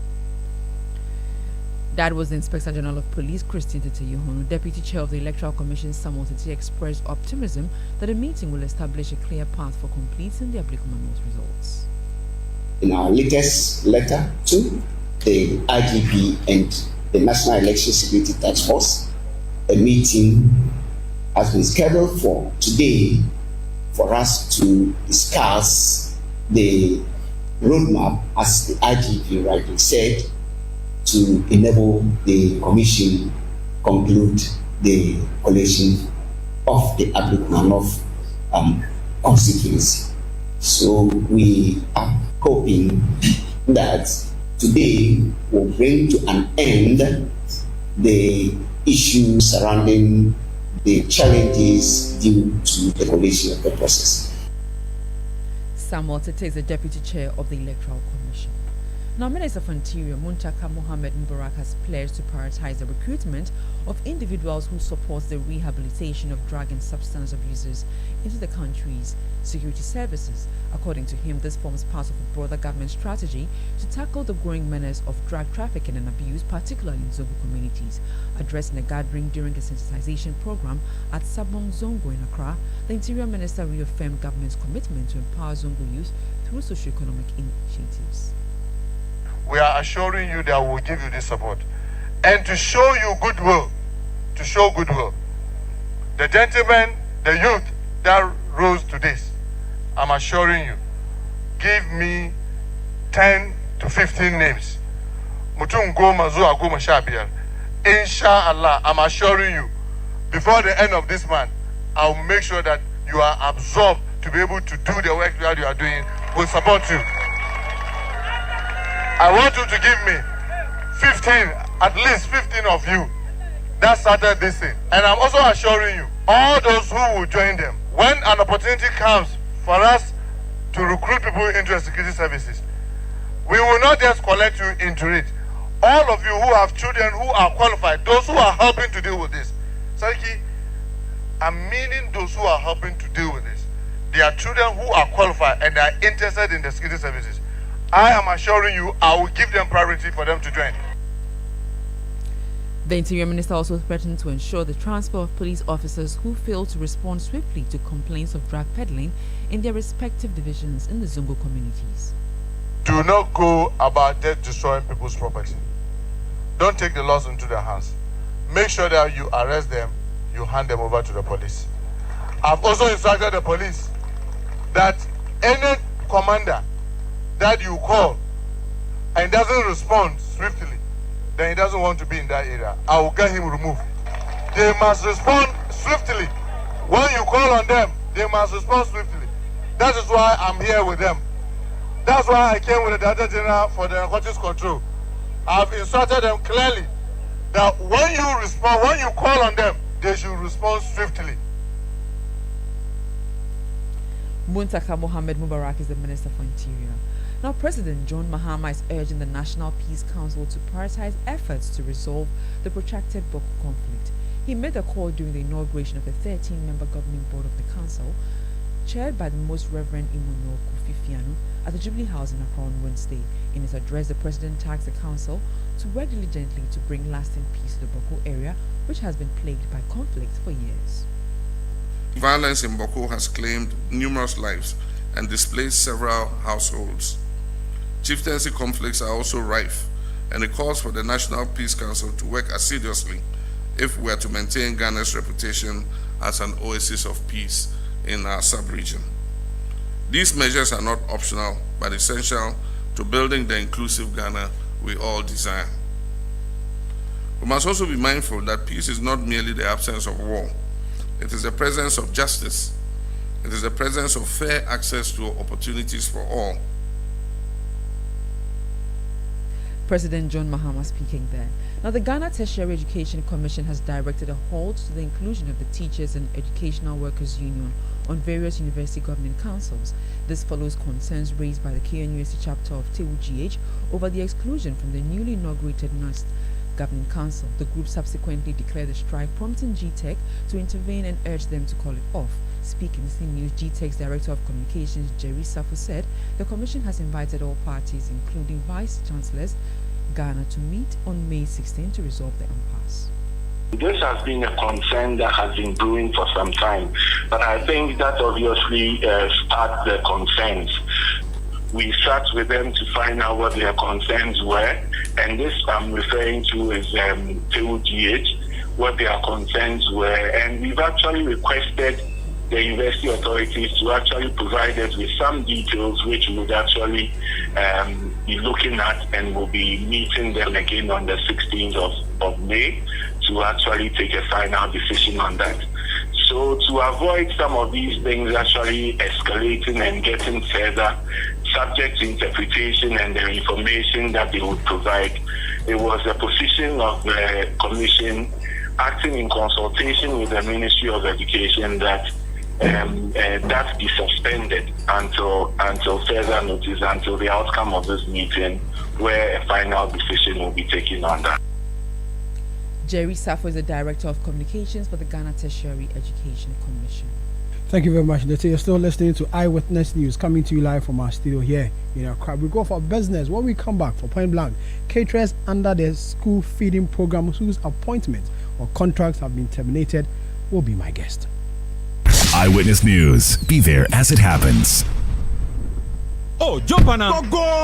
That was the Inspector General of Police, Christian Tete Yuhono. Deputy Chair of the Electoral Commission, Samuel Tete, expressed optimism that the meeting will establish a clear path for completing the Ablekuma North results. In our latest letter to the IGP and the National Election Security Task Force, a meeting has been scheduled for today for us to discuss the roadmap, as the IGP rightly said, to enable the Commission conclude the coalition of the Ablekuma North constituency. So we are hoping that today will bring to an end the issues surrounding the challenges due to the coalition of the process. Samuel Tete is the Deputy Chair of the Electoral Commission. Now, Minister of Interior Muntaka Mohammed Mubarak has pledged to prioritize the recruitment of individuals who support the rehabilitation of drug and substance abusers into the country's security services. According to him, this forms part of a broader government strategy to tackle the growing menace of drug trafficking and abuse, particularly in Zongo communities. Addressing a gathering during a sensitization program at Sabong Zongo in Accra, the Interior Minister reaffirmed government's commitment to empower Zongo youth through socio-economic initiatives. We are assuring you that we will give you this support. And to show you goodwill, the gentlemen, the youth that rose to this, I'm assuring you, give me 10 to 15 names. Mutungo Mazu Aguma Shabiel. Inshallah, I'm assuring you, before the end of this month, I'll make sure that you are absorbed to be able to do the work that you are doing. We'll support you. I want you to give me 15, at least 15 of you that started this thing. And I'm also assuring you, all those who will join them, when an opportunity comes for us to recruit people into the security services, we will not just collect you into it. All of you who have children who are qualified, those who are helping to deal with this, Sarki, I'm meaning those who are helping to deal with this. They are children who are qualified and they are interested in the security services. I am assuring you, I will give them priority for them to join. The Interior Minister also threatened to ensure the transfer of police officers who fail to respond swiftly to complaints of drug peddling in their respective divisions in the Zongo communities. Do not go about just destroying people's property. don't take the laws into their hands. Make sure that you arrest them, you hand them over to the police. I've also instructed the police that any commander that you call and doesn't respond swiftly, then he doesn't want to be in that area. I will get him removed. They must respond swiftly. When you call on them, they must respond swiftly. That is why I'm here with them. That's why I came with the Director General for the Narcotics Control. I've instructed them clearly that when you respond, when you call on them, they should respond swiftly. Muntaka Mohammed Mubarak is the Minister for Interior. Now, President John Mahama is urging the National Peace Council to prioritize efforts to resolve the protracted Boko conflict. He made the call during the inauguration of the 13-member governing board of the council, chaired by the Most Reverend Imono Kofi at the Jubilee House in Accra on Wednesday. In his address, the president tasked the council to work diligently to bring lasting peace to the Boko area, which has been plagued by conflict for years. Violence in Boko has claimed numerous lives and displaced several households. Chieftaincy conflicts are also rife, and it calls for the National Peace Council to work assiduously if we are to maintain Ghana's reputation as an oasis of peace in our sub-region. These measures are not optional, but essential to building the inclusive Ghana we all desire. We must also be mindful that peace is not merely the absence of war. It is the presence of justice. It is the presence of fair access to opportunities for all. President John Mahama speaking there. Now, the Ghana Tertiary Education Commission has directed a halt to the inclusion of the Teachers and Educational Workers Union on various university governing councils. This follows concerns raised by the KNUST chapter of TUGH over the exclusion from the newly inaugurated NUST governing council. The group subsequently declared a strike, prompting GTEC to intervene and urge them to call it off. Speaking to News, GTEC's Director of Communications, Jerry Safo, said the Commission has invited all parties, including Vice Chancellors, Ghana, to meet on May 16 to resolve the impasse. This has been a concern that has been brewing for some time, but I think that obviously sparked the concerns. We sat with them to find out what their concerns were, and this I'm referring to is TUGH, what their concerns were, and we've actually requested the university authorities to actually provide us with some details which we would actually be looking at, and we'll be meeting them again on the 16th of May to actually take a final decision on that. So to avoid some of these things actually escalating and getting further, subject to interpretation and the information that they would provide, it was the position of the Commission, acting in consultation with the Ministry of Education, that that be suspended until further notice, until the outcome of this meeting, where a final decision will be taken on that. Jerry Safo is the Director of Communications for the Ghana Tertiary Education Commission. Thank you very much, Nete. You're still listening to Eyewitness News, coming to you live from our studio here in Accra. We go for business. When we come back for Point Blank, caterers under the school feeding program whose appointments or contracts have been terminated will be my guest. Eyewitness News. Be there as it happens. Oh, jump on now. Go.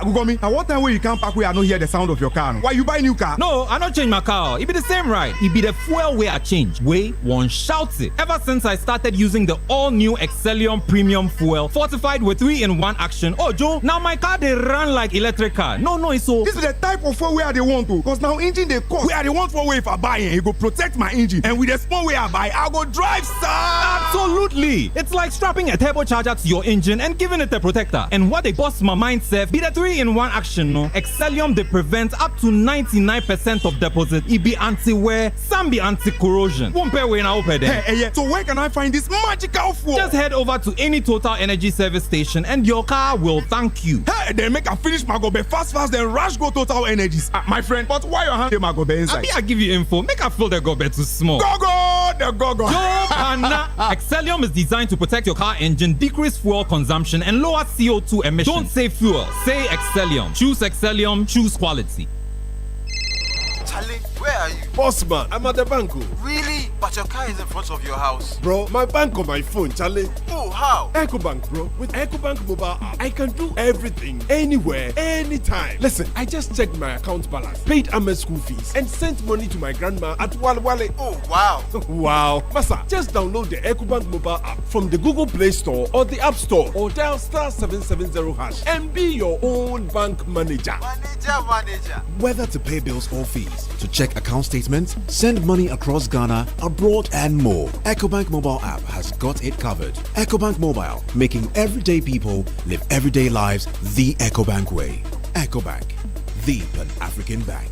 Google me. At what time when you come back, we are not hear the sound of your car? Why you buy new car? No, I not change my car. It be the same, right? It be the fuel way I change. Way one shouts it. Ever since I started using the all-new Excellium Premium Fuel, fortified with 3-in-1 action. Oh, Joe, now my car they run like electric car. No, it's so. This is the type of fuel where they want to. Because now engine they cost. Where they want for way if I buy it, it go protect my engine. And with the small way I buy, I go drive, sir. Absolutely. It's like strapping a turbocharger to your engine and giving it a protector. And what they bust my mind, Seth, be the 3-in-1 action, no? Excellium, they prevent up to 99% of deposit. It be anti-wear, some be anti-corrosion. Won't pay when I open them. Hey, so where can I find this magical fuel? Just head over to any Total Energy service station and your car will thank you. Hey, then make a finish my gobe fast, then rush go Total Energies. My friend, but why your hand my gobe inside? I give you info. Make a fill the gobe too small. Go. Excellium is designed to protect your car engine, decrease fuel consumption, and lower CO2 emissions. Don't say fuel, say Excellium. Choose Excellium, choose quality. Charlie, where are you? Bossman, I'm at the bank. Really? But your car is in front of your house. Bro, my bank on my phone, Charlie. Oh, how? EcoBank, bro. With EcoBank mobile app, I can do everything, anywhere, anytime. Listen, I just checked my account balance, paid Ahmed's school fees, and sent money to my grandma at Wale. Oh, wow. Wow. Masa, just download the EcoBank mobile app from the Google Play Store or the App Store, or dial *770# and be your own bank manager. Manager. Whether to pay bills or fees, to check account statements, send money across Ghana, abroad, and more, EcoBank mobile app has got it covered. EcoBank Mobile, making everyday people live everyday lives the EcoBank way. EcoBank, the Pan-African bank.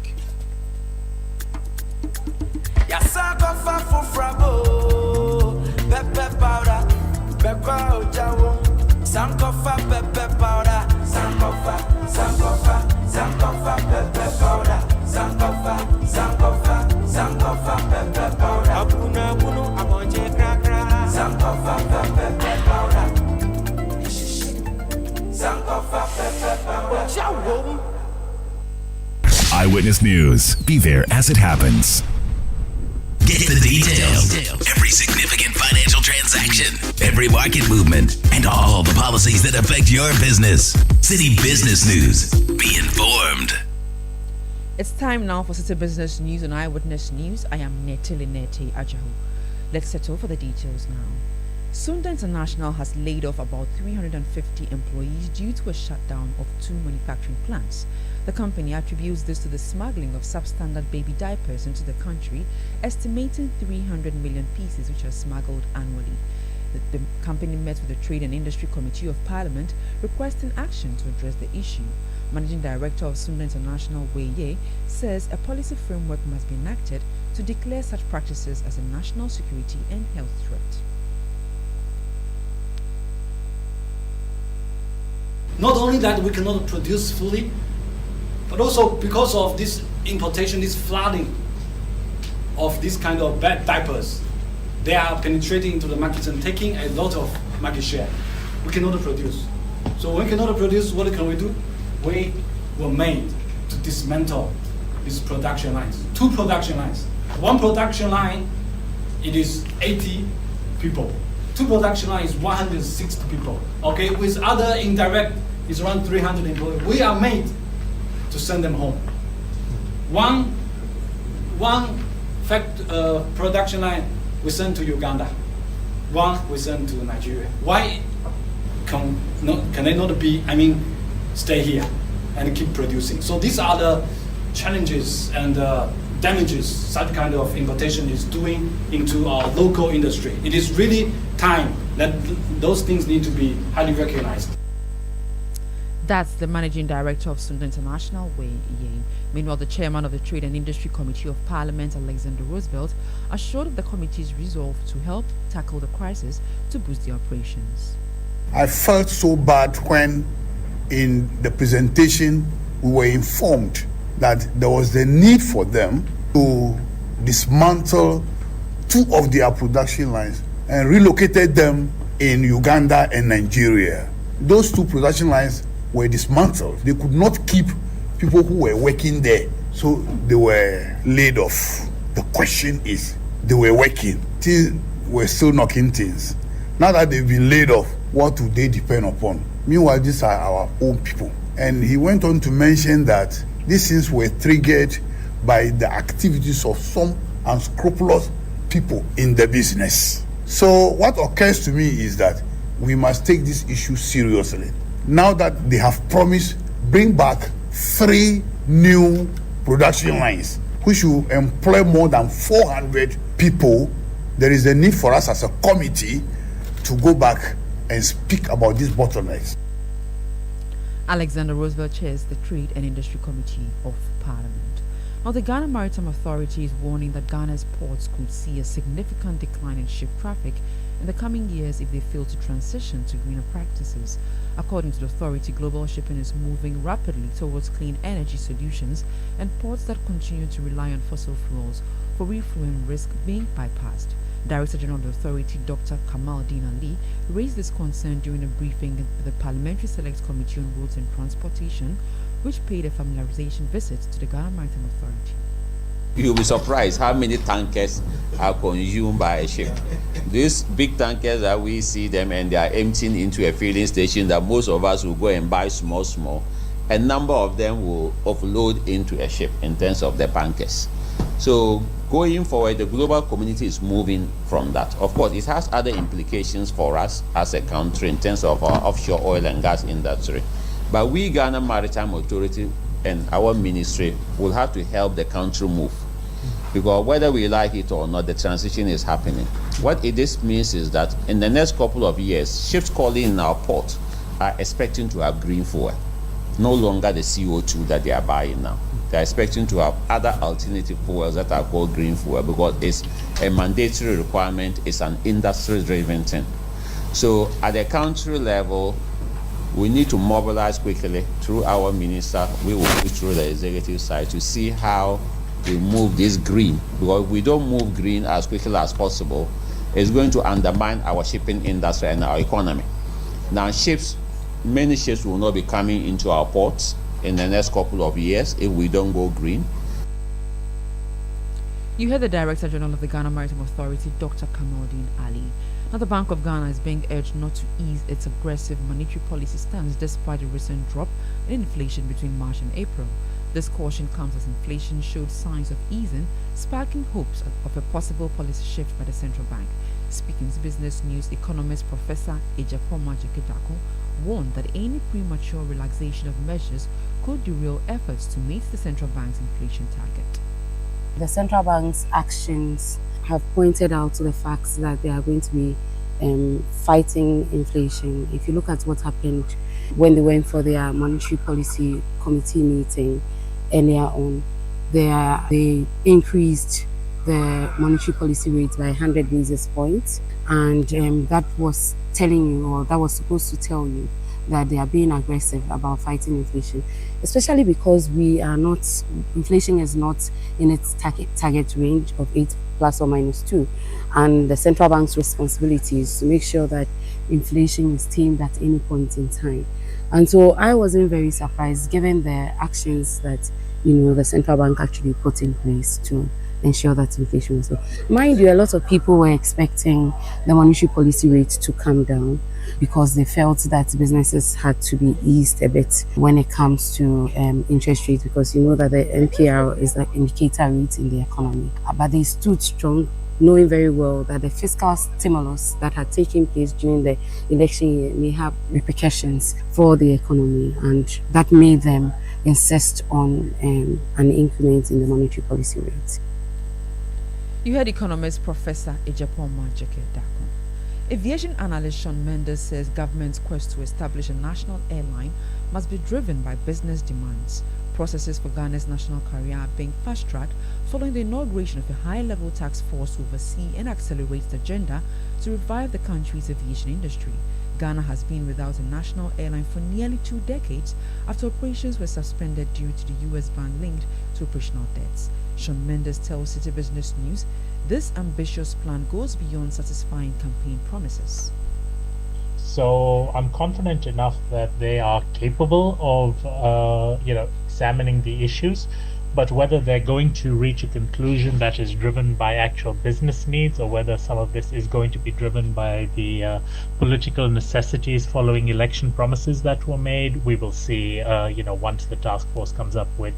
Sankofa pepper powder, Sankofa pepper powder, Sankofa pepper powder. Abuna amonje krakra, Sankofa pepper powder, Sankofa pepper powder. Eyewitness News. Be there as it happens. Get the details. Every significant financial transaction, every market movement, and all the policies that affect your business. Citi Business News. Be informed. It's time now for Citi Business News and Eyewitness News. I am Netili Neti Ajahu. Let's settle for the details now. Sunda International has laid off about 350 employees due to a shutdown of 2 manufacturing plants. The company attributes this to the smuggling of substandard baby diapers into the country, estimating 300 million pieces which are smuggled annually. The company met with the Trade and Industry Committee of Parliament requesting action to address the issue. Managing Director of Sunda International, Wei Ye, says a policy framework must be enacted to declare such practices as a national security and health threat. Not only that we cannot produce fully, but also because of this importation, this flooding of this kind of bad diapers, they are penetrating into the markets and taking a lot of market share. We cannot produce. So when we cannot produce, what can we do? We were made to dismantle these production lines. 2 production lines. 1 production line, it is 80 people. 2 production lines, 160 people. Okay, with other indirect, it's around 300 employees. We are made to send them home. One production line we send to Uganda. 1 we send to Nigeria. Why can they not be? Stay here and keep producing. So these are the challenges and damages such kind of importation is doing into our local industry. It is really time that those things need to be highly recognized. That's the Managing Director of Sunda International, Wei Ye. Meanwhile, the Chairman of the Trade and Industry Committee of Parliament, Alexander Roosevelt, assured of the committee's resolve to help tackle the crisis to boost the operations. I felt so bad when in the presentation we were informed that there was the need for them to dismantle 2 of their production lines and relocated them in Uganda and Nigeria. Those 2 production lines were dismantled. They could not keep people who were working there, so they were laid off. The question is, they were working, things were still knocking things. Now that they've been laid off, what do they depend upon? Meanwhile, these are our own people. And he went on to mention that these things were triggered by the activities of some unscrupulous people in the business. So what occurs to me is that we must take this issue seriously. Now that they have promised bring back 3 new production lines, which will employ more than 400 people, there is a need for us as a committee to go back and speak about these bottlenecks. Alexander Roosevelt chairs the Trade and Industry Committee of Parliament. Now, the Ghana Maritime Authority is warning that Ghana's ports could see a significant decline in ship traffic in the coming years if they fail to transition to greener practices. According to the authority, global shipping is moving rapidly towards clean energy solutions, and ports that continue to rely on fossil fuels for refueling risk being bypassed. Director General of the authority, Dr. Kamal Dina Lee, raised this concern during a briefing with the Parliamentary Select Committee on Roads and Transportation, which paid a familiarization visit to the Ghana Maritime Authority. you'll be surprised how many tankers are consumed by a ship. These big tankers that we see them and they are emptying into a filling station that most of us will go and buy small. A number of them will offload into a ship in terms of the tankers. So going forward, the global community is moving from that. Of course, it has other implications for us as a country in terms of our offshore oil and gas industry. But we, Ghana Maritime Authority and our ministry, will have to help the country move. Because whether we like it or not, the transition is happening. What this means is that in the next couple of years, ships calling in our port are expecting to have green fuel, no longer the CO2 that they are buying now. They're expecting to have other alternative fuels that are called green fuel because it's a mandatory requirement, it's an industry-driven thing. So at the country level, we need to mobilize quickly through our minister. We will go through the executive side to see how we move this green, because if we don't move green as quickly as possible, it's going to undermine our shipping industry and our economy. Now, many ships will not be coming into our ports in the next couple of years if we don't go green. You heard the Director General of the Ghana Maritime Authority, Dr. Kamaldeen Ali. Now, the Bank of Ghana is being urged not to ease its aggressive monetary policy stance despite a recent drop in inflation between March and April. This caution comes as inflation showed signs of easing, sparking hopes of a possible policy shift by the central bank. Speaking to Business News, economist Professor Ejapoma Jekedako warned that any premature relaxation of measures could derail efforts to meet the central bank's inflation target. The central bank's actions have pointed out to the facts that they are going to be fighting inflation. If you look at what happened when they went for their monetary policy committee meeting earlier on, they increased the monetary policy rate by 100 basis points, and that was telling you, or that was supposed to tell you, that they are being aggressive about fighting inflation, especially because inflation is not in its target range of 8 plus or minus 2, and the central bank's responsibility is to make sure that inflation is tamed at any point in time. And so I wasn't very surprised given the actions that the central bank actually put in place to ensure that inflation was low. Mind you, a lot of people were expecting the monetary policy rate to come down because they felt that businesses had to be eased a bit when it comes to interest rates, because you know that the NPR is the indicator rate in the economy. But they stood strong, knowing very well that the fiscal stimulus that had taken place during the election year may have repercussions for the economy, and that made them insist on an increment in the monetary policy rate. You heard economist Professor Ejapoma Jekedako. Aviation analyst Sean Mendes says government's quest to establish a national airline must be driven by business demands. Processes for Ghana's national carrier are being fast-tracked following the inauguration of a high-level task force to oversee and accelerate the agenda to revive the country's aviation industry. Ghana has been without a national airline for nearly 2 decades after operations were suspended due to the U.S. ban linked to operational debts. Sean Mendes tells Citi Business News this ambitious plan goes beyond satisfying campaign promises. So I'm confident enough that they are capable of, examining the issues, but whether they're going to reach a conclusion that is driven by actual business needs or whether some of this is going to be driven by the political necessities following election promises that were made, we will see, once the task force comes up with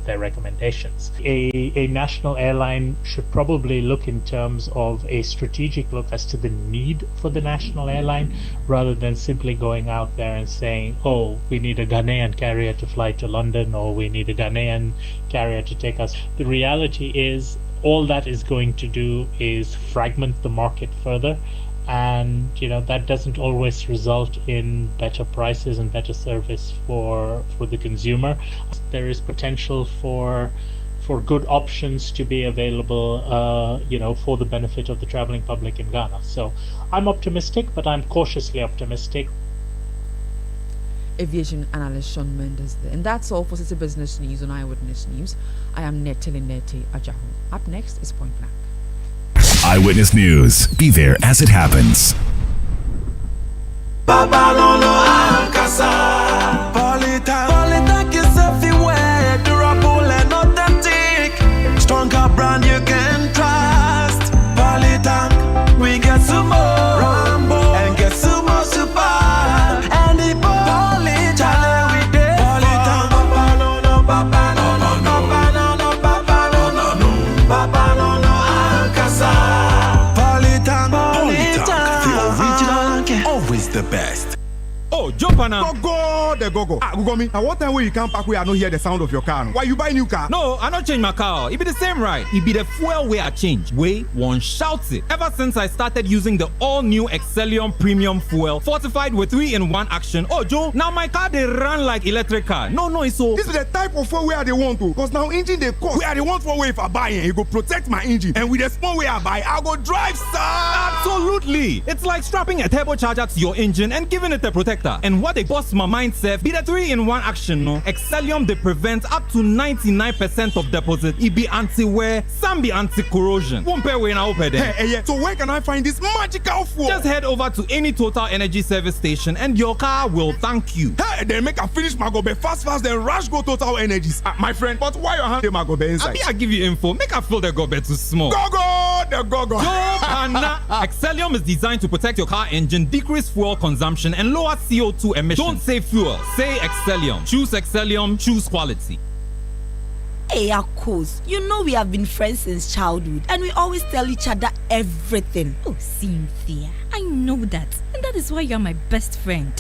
their recommendations. A national airline should probably look in terms of a strategic look as to the need for the national airline, rather than simply going out there and saying, oh, we need a Ghanaian carrier to fly to London, or we need a Ghanaian carrier to take us. The reality is all that is going to do is fragment the market further, and that doesn't always result in better prices and better service for the consumer. There is potential for good options to be available for the benefit of the traveling public in Ghana. So I'm optimistic, but I'm cautiously optimistic. Aviation analyst Sean Mendes there. And that's all for Citi Business News on Eyewitness News. I am Neteli Nete Ajahu. Up next is Point Blank. Eyewitness News. Be there as it happens. Oh, jump on now. Go, the go. Ah, go me. At what time will you come back where I don't hear the sound of your car? Why you buy new car? No, I don't change my car. It be the same ride. It be the fuel way I change. Way one shouts it. Ever since I started using the all-new Excellium Premium Fuel, fortified with 3-in-1 action. Oh, Joe, now my car they run like electric car. No, it's so. This is the type of fuel where they want to. Because now engine they cost. Where they want for way if I buy it, it go protect my engine. And with the small way I buy, I go drive, sir. Absolutely. It's like strapping a turbocharger to your engine and giving it a protector. And what they bust my mind, Seth, be the 3-in-1 action, no? Excellium, they prevent up to 99% of deposit. It be anti-wear, some be anti-corrosion. Won't pay when I open there. Hey, so where can I find this magical fuel? Just head over to any Total Energy service station and your car will thank you. Hey, then make a finish my gobe fast, then rush go Total Energies. My friend, but why your hand my gobe inside? I give you info. Make a fill the gobe too small. The go. Excellium is designed to protect your car engine, decrease fuel consumption, and lower CO2 emissions. Don't say fuel, say Excellium. Choose Excellium, choose quality. Hey, Akos, you know we have been friends since childhood, and we always tell each other everything. Oh, Cynthia, I know that, and that is why you're my best friend.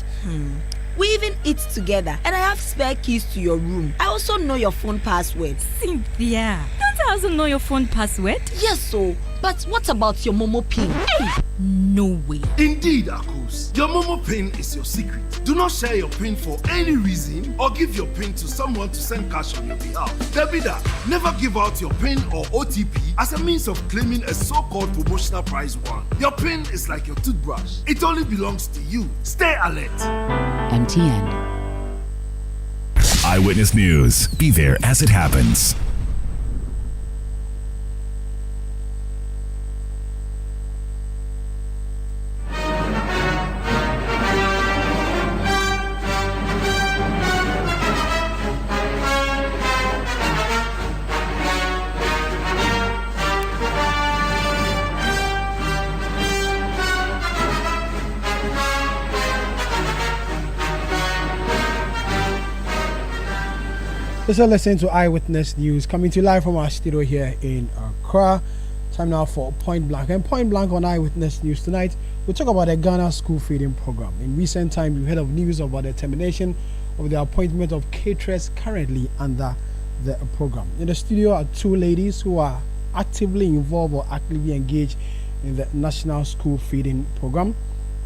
We even eat together, and I have spare keys to your room. I also know your phone password. Cynthia, don't I also know your phone password? Yes, so. But what about your Momo PIN? Hey, no way. Indeed, Akos. Your Momo PIN is your secret. Do not share your PIN for any reason or give your PIN to someone to send cash on your behalf. Debida, never give out your PIN or OTP as a means of claiming a so-called promotional prize one. Your PIN is like your toothbrush. It only belongs to you. Stay alert. MTN. Eyewitness News. Be there as it happens. Let's listen to Eyewitness News coming to you live from our studio here in Accra. Time now for Point Blank. And Point Blank on Eyewitness News tonight, we'll talk about the Ghana school feeding program. In recent time, you heard of news about the termination of the appointment of caterers currently under the program. In the studio are two ladies who are actively involved or actively engaged in the National School Feeding Program.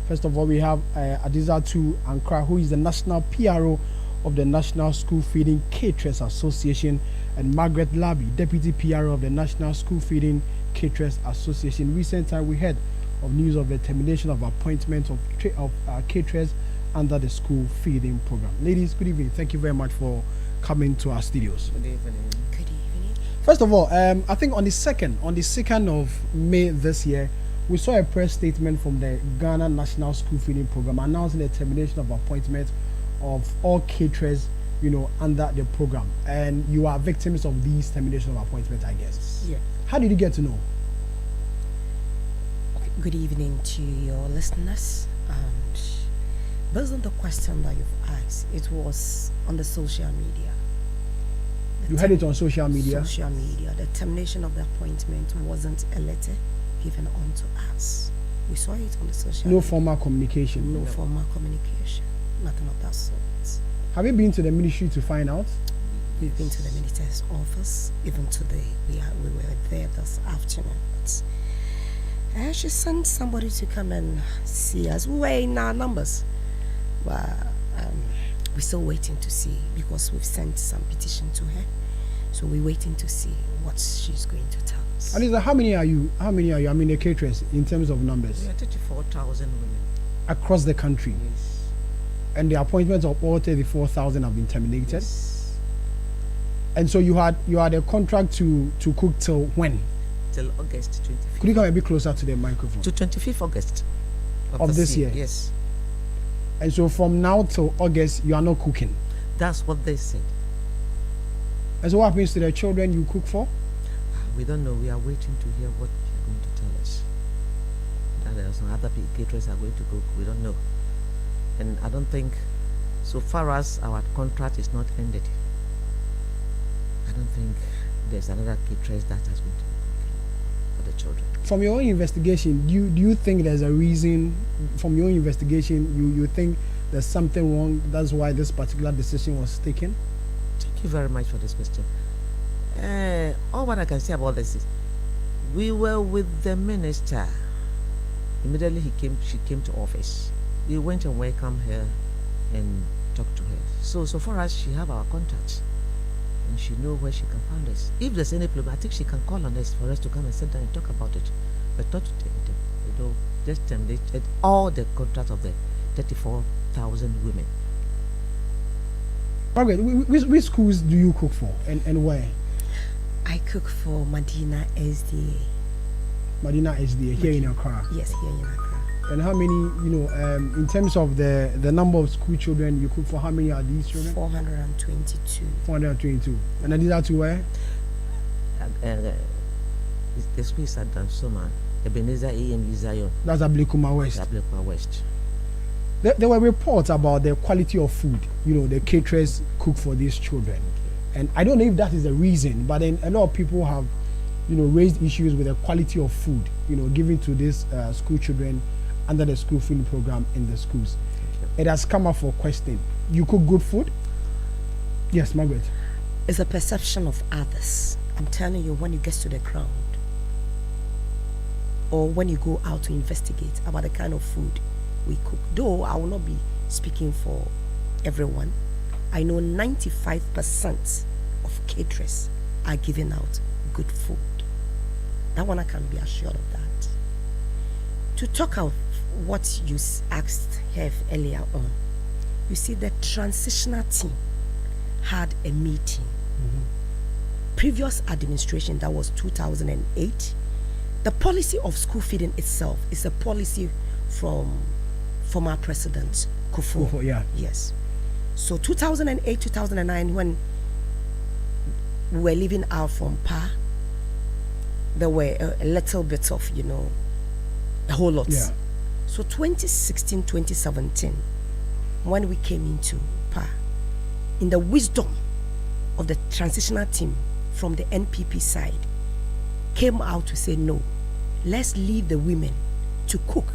First of all, we have Adizatu Ankra, who is the National PRO of the National School Feeding Caterers Association, and Margaret Labi, Deputy PRO of the National School Feeding Caterers Association. Recent time, we heard of news of the termination of appointment of caterers under the school feeding program. Ladies, good evening. Thank you very much for coming to our studios. Good evening. Good evening. First of all, I think on the 2nd of May this year, we saw a press statement from the Ghana National School Feeding Program announcing the termination of appointment of all caterers, under the program. And you are victims of these termination of appointment, I guess. Yeah. How did you get to know? Okay. Good evening to your listeners. And based on the question that you've asked, it was on the social media. You heard it on social media? Social media. The termination of the appointment wasn't a letter given on to us. We saw it on the social media. No formal communication? No formal communication. Nothing of that sort. Have you been to the ministry to find out? We've been to the minister's office. Even today, we were there this afternoon. But she sent somebody to come and see us. We were in our numbers. But we're still waiting to see, because we've sent some petition to her. So we're waiting to see what she's going to tell us. Alisa, how many are you? I mean, the caterers in terms of numbers? We are 34,000 women. Across the country? Yes. And the appointments of all 34,000 have been terminated? Yes. And so you had a contract to cook till when? Till August 25th. Could you come a bit closer to the microphone? To 25th August. Of this year? Yes. And so from now till August, you are not cooking? That's what they said. And so what happens to the children you cook for? We don't know. We are waiting to hear what they're going to tell us. That there are some other caterers are going to cook. We don't know. And I don't think, so far as our contract is not ended, I don't think there's another caterer that has going to be cooking for the children. From your own investigation, do you think there's a reason? From your own investigation, you think there's something wrong. That's why this particular decision was taken. Thank you very much for this question. All what I can say about this is, we were with the minister. Immediately she came to office. We went and welcomed her and talked to her. So far as she have our contacts, and she know where she can find us. If there's any problem, I think she can call on us for us to come and sit down and talk about it. But not to just terminate all the contracts of the 34,000 women. Margaret, which schools do you cook for and where? I cook for Medina SDA. Medina SDA here in Accra. Yes, here in Accra. And how many, in terms of the number of school children you cook for, how many are these children? 422. 422. And then these are to where? The school is at Dansoma, Ebenezer AMU Zion. That's Ablekuma West. Ablekuma West. There were reports about the quality of food, the caterers cook for these children. Okay. And I don't know if that is the reason, but then a lot of people have, raised issues with the quality of food, given to these school children under the school feeding program in the schools. Okay. It has come up for question. You cook good food? Yes, Margaret. It's a perception of others. I'm telling you, when you get to the ground, or when you go out to investigate about the kind of food we cook. Though I will not be speaking for everyone, I know 95% of caterers are giving out good food. That one I can be assured of that. To talk of what you asked Hev earlier on, you see the transitional team had a meeting. Previous administration, that was 2008. The policy of school feeding itself is a policy from former President Kufuor. Yeah. Yes. So 2008, 2009, when we were leaving out from PA, there were a little bit of, a whole lot. Yeah. So 2016, 2017, when we came into PA, in the wisdom of the transitional team from the NPP side, came out to say, no, let's leave the women to cook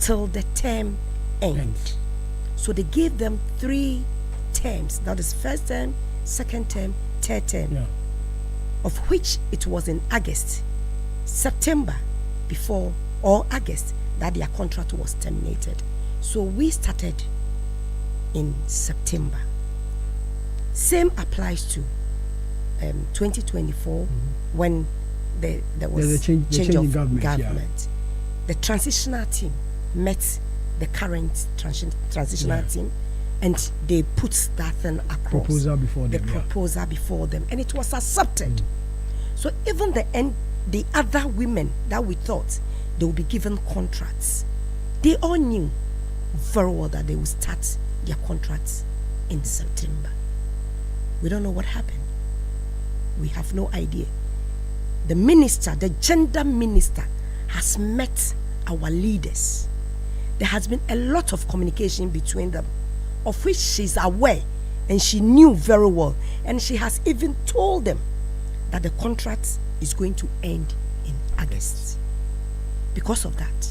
till the term ends. So they gave them 3 terms. That is first term, second term, third term. Yeah. Of which it was in August, September before, or August, that their contract was terminated. So we started in September. Same applies to 2024 when there was a change of government. Yeah. The transitional team met the current transitional team, and they put that thing across. Proposal before them. Proposal before them, and it was accepted. So even the other women that we thought they would be given contracts, they all knew very well that they would start their contracts in September. We don't know what happened. We have no idea. The minister, the gender minister, has met our leaders. There has been a lot of communication between them, of which she's aware, and she knew very well. And she has even told them that the contract is going to end in August. Because of that,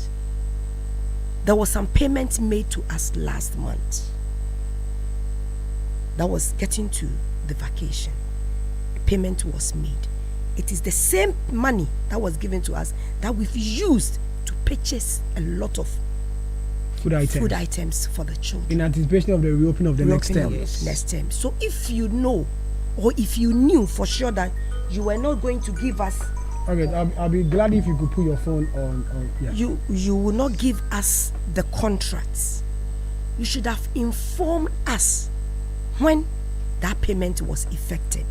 there was some payment made to us last month. That was getting to the vacation. Payment was made. It is the same money that was given to us that we've used to purchase a lot of food items for the children. In anticipation of the reopening of the next term. Next term. So if you know, or if you knew for sure that you were not going to give us... Okay, I'll be glad if you could put your phone on yeah. You will not give us the contracts. You should have informed us when that payment was effected.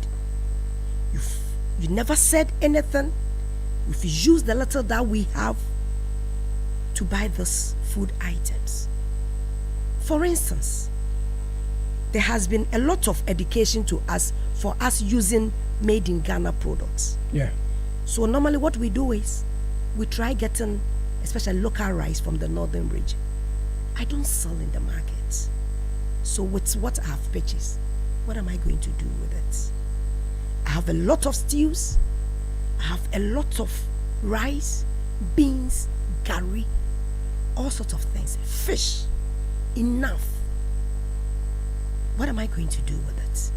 You never said anything. If you use the little that we have to buy those food items. For instance, there has been a lot of education to us for us using made in Ghana products. Yeah. So normally what we do is we try getting especially local rice from the northern region. I don't sell in the market. So with what I have purchased, what am I going to do with it? I have a lot of stews. I have a lot of rice, beans, curry, all sorts of things. Fish, enough. What am I going to do with it?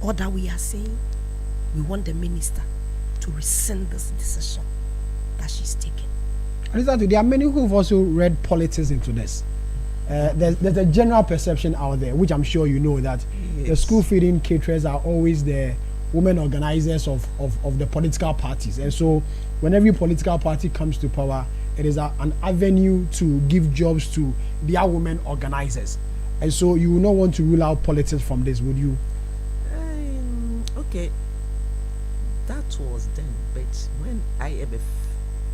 Or that we are saying we want the minister to rescind this decision that she's taken. There are many who've also read politics into this. There's a general perception out there, which I'm sure you know, that the school feeding caterers are always the women organizers of the political parties. And so when every political party comes to power, it is an avenue to give jobs to their women organizers. And so you will not want to rule out politics from this, would you? Okay. That was then, but when IMF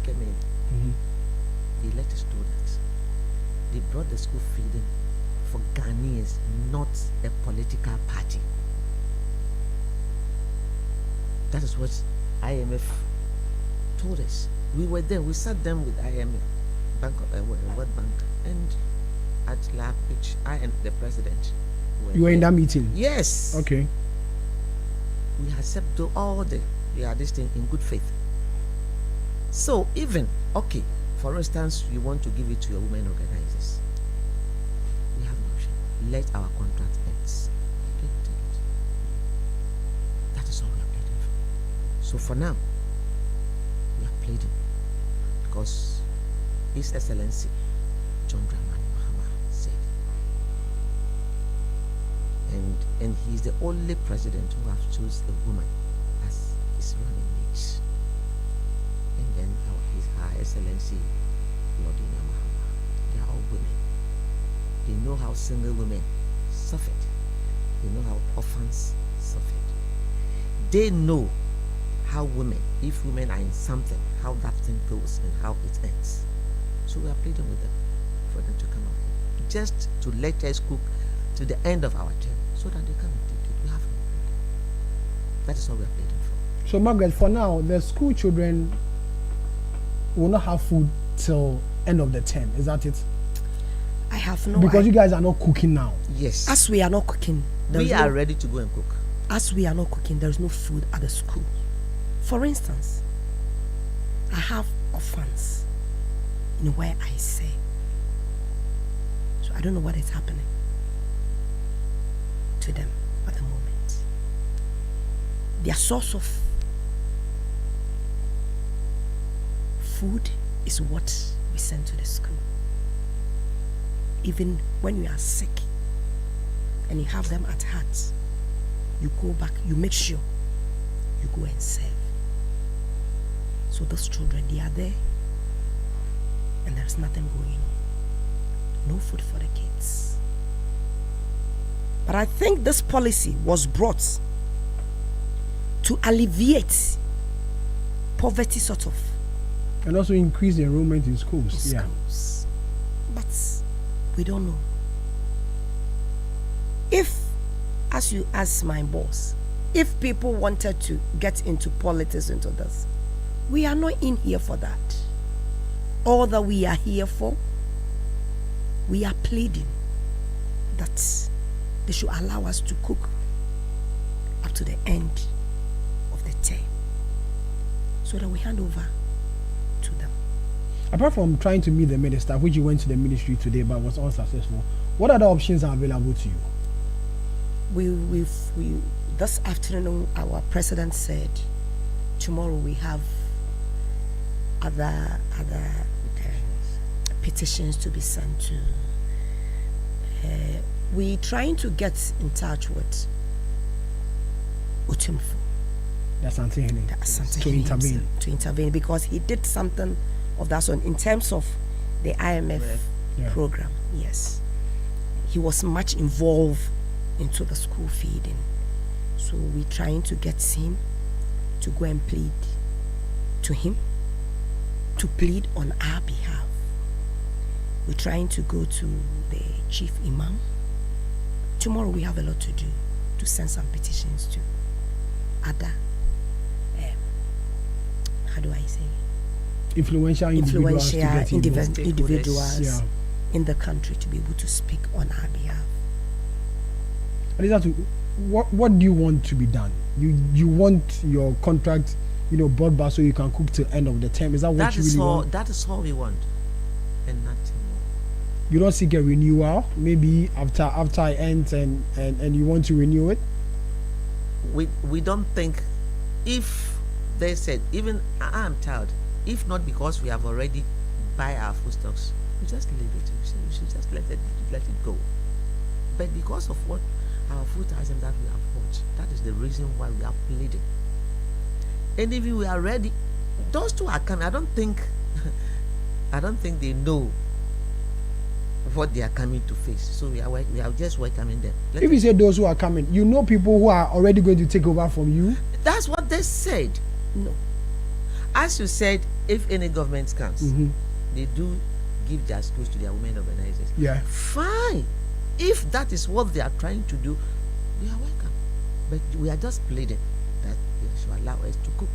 came in, they let us do that. They brought the school feeding for Ghanaians, not a political party. That is what IMF told us. We were there, we sat down with IMF, World Bank, and at lab, which I and the president You were in that meeting? Yes. Okay. We accept all this thing in good faith. So even, okay, for instance, you want to give it to your women organizers. We have an option. Let our contract end. Okay, take it. That is all we are pleading for. So for now, we are pleading because His Excellency John Dramani Mahama said, and he is the only president who have chosen a woman as his running mate. And then His High Excellency Lordina Mahama. They are all women. They know how single women suffered. They know how orphans suffered. They know how women, if women are in something, how that thing goes and how it ends. So we are pleading with them for them to come out, just to let us cook to the end of our term, so that they come and take it. We have no problem. That is what we are pleading for. So Margaret, for now, the school children will not have food till end of the term. Is that it? I have no. Because you guys are not cooking now. Yes. As we are not cooking, we are ready to go and cook. As we are not cooking, there is no food at the school. For instance, I have orphans in where I say. So I don't know what is happening to them at the moment. Their source of food is what we send to the school. Even when you are sick and you have them at heart, you go back, you make sure you go and serve. So those children, they are there and there's nothing going on. No food for the kids. But I think this policy was brought to alleviate poverty, sort of. And also increase the enrollment in schools. Schools. But we don't know. If, as you asked my boss, if people wanted to get into politics into this, we are not in here for that. All that we are here for, we are pleading that they should allow us to cook up to the end of the term so that we hand over to them. Apart from trying to meet the minister, which you went to the ministry today but was unsuccessful, what other options are available to you? This afternoon, our president said tomorrow we have other petitions to be sent to. We're trying to get in touch with Otumfu. That's to intervene. To intervene because he did something of that sort in terms of the IMF program. Yes, he was much involved into the school feeding. So we're trying to get him to go and plead to him, to plead on our behalf. We're trying to go to the chief imam. Tomorrow we have a lot to do, to send some petitions to other, how do I say? Influential individuals in the country to be able to speak on our behalf. What do you want to be done? You want your contract, brought back so you can cook till end of the term. Is that what you really want? That is all we want, and nothing more. you don't seek a renewal, maybe after it ends and you want to renew it? We don't think, if they said, even I'm tired, if not because we have already buy our foodstuffs, we just leave it. We should just let it go. But because of what our food items that we have bought, that is the reason why we are pleading. And if we are ready, those two are coming. I don't think they know what they are coming to face. So we are just welcoming them. If you say those who are coming, you know people who are already going to take over from you? That's what they said. No. As you said, if any government comes, they do give their schools to their women organizers. Yeah. Fine. If that is what they are trying to do, we are welcome. But we are just pleading that they should allow us to cook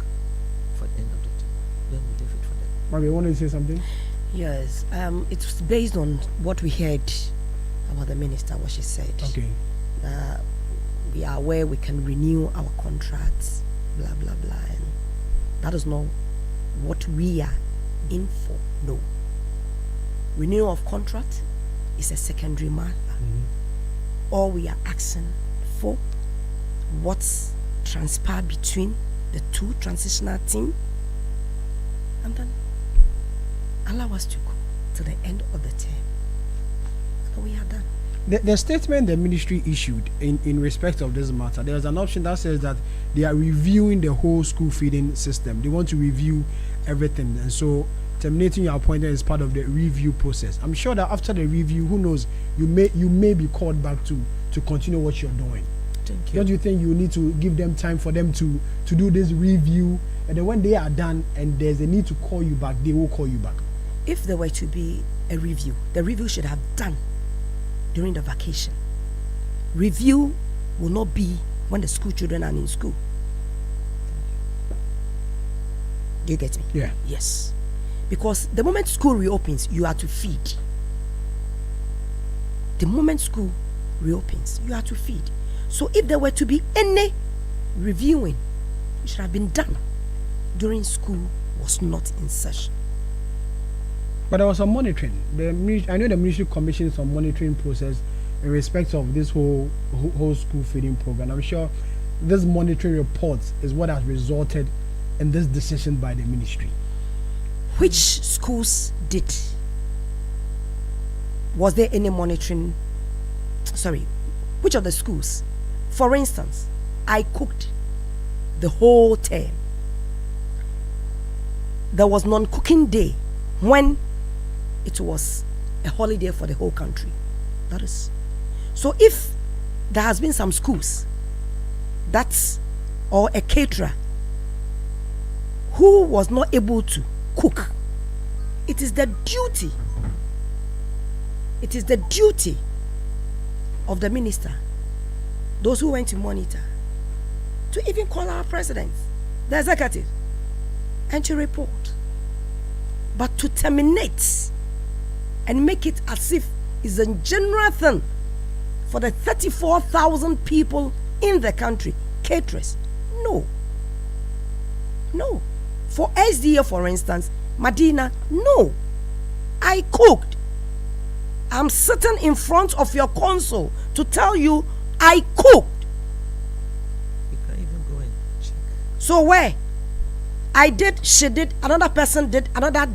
for the end of the day. Then we leave it for them. Maria, you want to say something? Yes. It's based on what we heard about the minister, what she said. Okay. We are aware we can renew our contracts, blah, blah, blah. And that is not what we are in for. No. Renewal of contract is a secondary matter. All we are asking for, what's transpired between the two transitional team, and then allow us to go to the end of the term. And we are done. The statement the ministry issued in respect of this matter, there's an option that says that they are reviewing the whole school feeding system. They want to review everything, and so terminating your appointment is part of the review process. I'm sure that after the review, who knows, you may be called back to continue what you're doing. Thank you. Don't you think you need to give them time for them to do this review, and then when they are done and there's a need to call you back, they will call you back? If there were to be a review, the review should have done during the vacation. Review will not be when the school children are in school. Do you get me? Yeah. Yes. Because the moment school reopens, you are to feed. The moment school reopens, you are to feed. So if there were to be any reviewing, it should have been done during school was not in session. But there was some monitoring. I know the ministry commissioned some monitoring process in respect of this whole school feeding program. I'm sure this monitoring report is what has resulted in this decision by the ministry. Which schools did? Was there any monitoring? Sorry, which of the schools? For instance, I cooked the whole term. There was non-cooking day when it was a holiday for the whole country. That is. So if there has been some schools or a caterer who was not able to cook, it is the duty of the minister, those who went to monitor, to even call our president, the executive, and to report. But to terminate and make it as if it's a general thing for the 34,000 people in the country, caterers, no. For SDA, for instance, Medina, no. I cooked. I'm sitting in front of your console to tell you I cooked. You can't even go and check. So where? I did, she did, another person did, another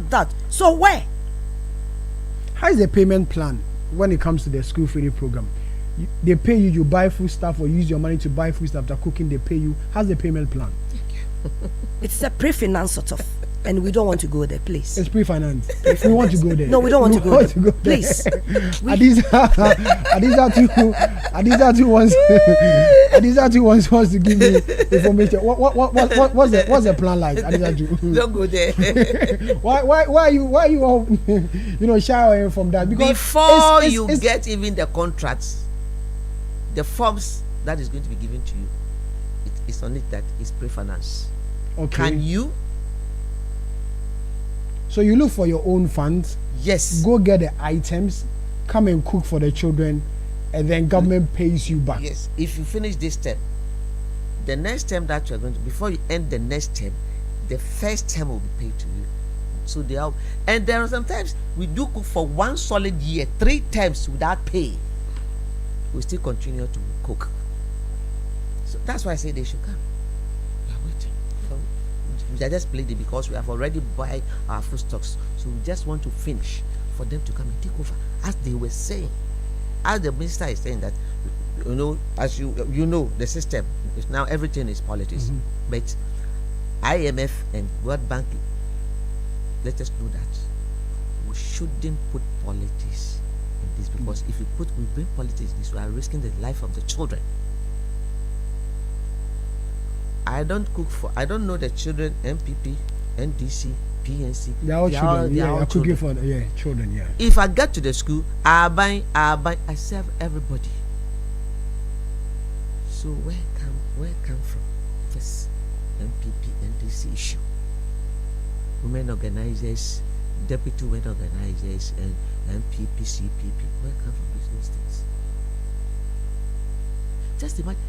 that. So where? How is the payment plan when it comes to the school feeding program? They pay you, you buy food stuff or use your money to buy food stuff after cooking, they pay you. How's the payment plan? It's a pre-finance sort of, and we don't want to go there, please. It's pre-finance. We want to go there. No, we don't want to go there. Please. Adisa two wants to give me information. What's the plan like? Don't go there. Why are you all shying from that? Because before you get even the contracts, the forms that is going to be given to you, it's on it that is pre-finance. Okay. Can you? So you look for your own funds. Yes. Go get the items, come and cook for the children, and then government pays you back. Yes. If you finish this term, the next term that you are going to, before you end the next term, the first term will be paid to you. So they are, and there are sometimes we do cook for one solid year, 3 times without pay. We still continue to cook. So that's why I say they should come. We are waiting. So we are just bleeding because we have already buy our food stocks. So we just want to finish for them to come and take over, as they were saying, as the minister is saying that, you know, as you know, the system is now everything is politics. But IMF and World Bank, let us know that we shouldn't put politics in this, because if we bring politics in this, we are risking the life of the children. I don't know the children, MPP, NDC, PNC. They are all children. They are all cooking for children. Yeah. If I get to the school, I I serve everybody. So where come from this MPP, NDC issue? Women organizers, deputy women organizers, and MPP, CPP. Where come from those things? Just imagine,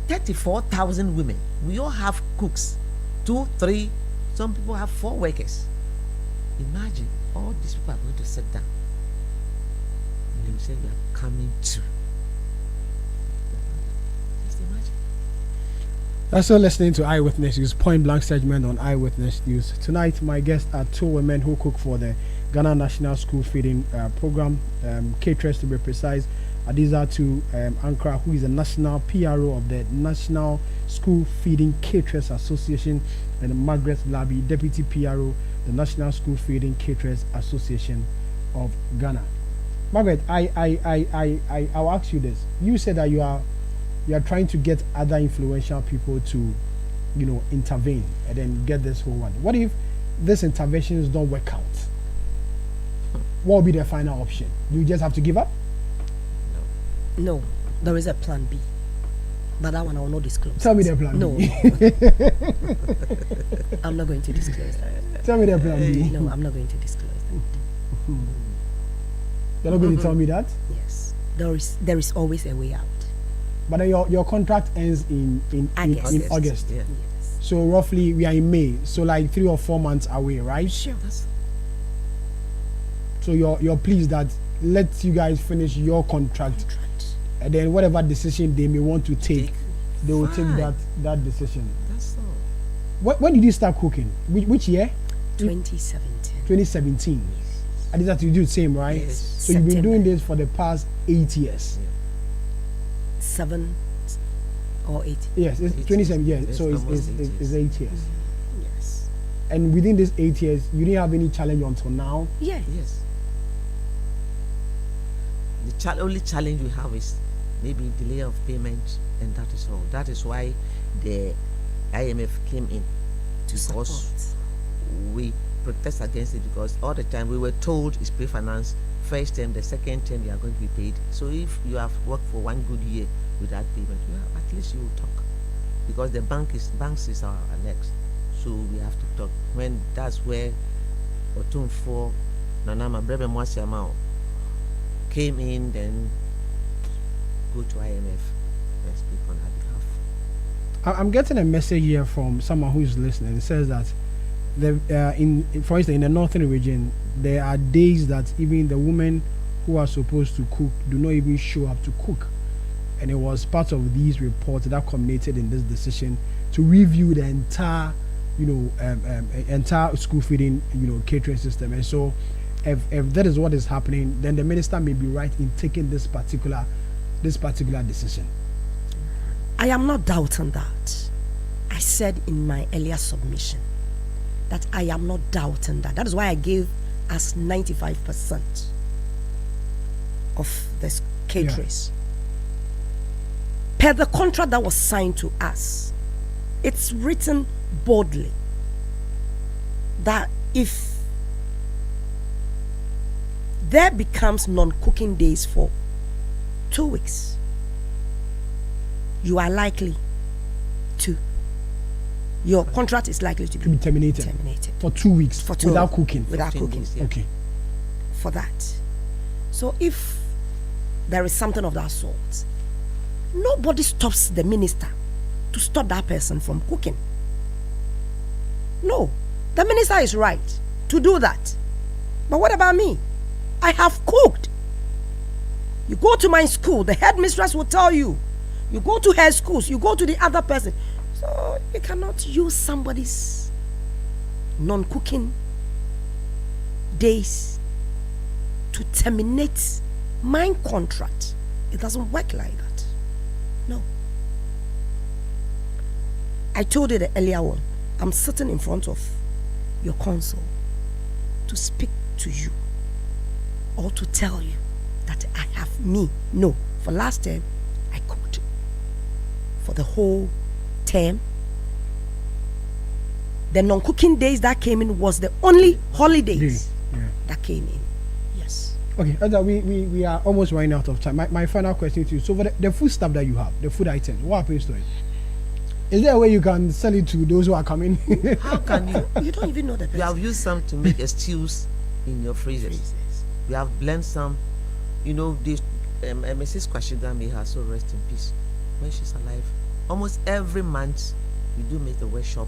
34,000 women. We all have cooks, 2, 3. Some people have 4 workers. Imagine all these people are going to sit down and they will say we are coming to. Just imagine. That's still listening to Eyewitness News, point blank segment on Eyewitness News. Tonight, my guests are 2 women who cook for the Ghana National School Feeding Program, caterers to be precise. These are to Ankara, who is a national PRO of the National School Feeding Caterers Association, and Margaret Labi, Deputy PRO, the National School Feeding Caterers Association of Ghana. Margaret, I'll ask you this. You said that you are trying to get other influential people to, you know, intervene and then get this whole one. What if these interventions don't work out? What will be the final option? You just have to give up? No, there is a plan B. But that one I will not disclose. Tell me the plan no. B. I'm not going to disclose that. Tell me the plan B. No, I'm not going to disclose that. You're not going to tell me that? Yes. There is always a way out. But then your contract ends in August. Yeah. Yes. So roughly we are in May. So like 3 or 4 months away, right? Sure. So you're pleased that let you guys finish your contract. And then whatever decision they may want to take, they will take that decision. That's all. When did you start cooking? Which year? 2017. 2017. Yes. I did that you do the same, right? Yes. So you've been doing this for the past 8 years. 7 or 8. Yes, it's 27 years. So it's 8 years. Yes. And within these 8 years, you didn't have any challenge until now? Yeah. Yes. The only challenge we have is maybe delay of payment, and that is all. That is why the IMF came in, because we protest against it, because all the time we were told it's pre-financed. First term, the second term you are going to be paid. So if you have worked for 1 good year without payment, at least you will talk, because the banks is our next. So we have to talk. When that's where Otumfo Nanama Brebe Mwasiamao came in, then go to IMF and speak on our behalf. I'm getting a message here from someone who is listening. It says that for instance, in the northern region, there are days that even the women who are supposed to cook do not even show up to cook. And it was part of these reports that culminated in this decision to review the entire, entire school feeding, catering system. And so, if that is what is happening, then the minister may be right in taking this particular decision. I am not doubting that. I said in my earlier submission that I am not doubting that. That is why I gave us 95% of the caterers. Per the contract that was signed to us, it's written boldly that if there becomes non-cooking days for 2 weeks, you are likely to, your contract is likely to be terminated for 2 weeks without cooking. Without cooking. Days, yeah. Okay. For that. So if there is something of that sort, nobody stops the minister to stop that person from cooking. No. The minister is right. to do that. But what about me? I have cooked. You go to my school, the headmistress will tell you. You go to her schools, you go to the other person. So you cannot use somebody's non-cooking days to terminate my contract. It doesn't work like that. No. I told you the earlier one, I'm sitting in front of your console to speak to you or to tell you that I have me. No, for last term, I cooked. For the whole term, the non-cooking days that came in was the only holidays that came in. Yes. Okay, we are almost running out of time. My final question to you. So for the food stuff that you have, the food items, what happens to it? Is there a way you can sell it to those who are coming? How can you? You don't even know the person. You have used some to make a stews in your freezers. You have blended some. You know, this Mrs. Kwashiga, may her soul rest in peace. When she's alive, almost every month we do make the workshop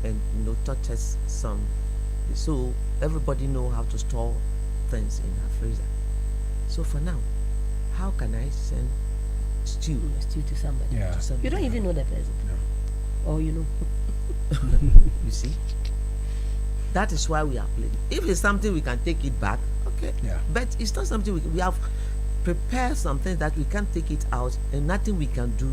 and taught us some, so everybody know how to store things in her freezer. So for now, how can I send stew to somebody? Yeah. You don't even know the person. No. Or you know. You see, that is why we are playing. If it's something we can take it back, okay. Yeah. But it's not something we have prepared something that we can't take it out and nothing we can do.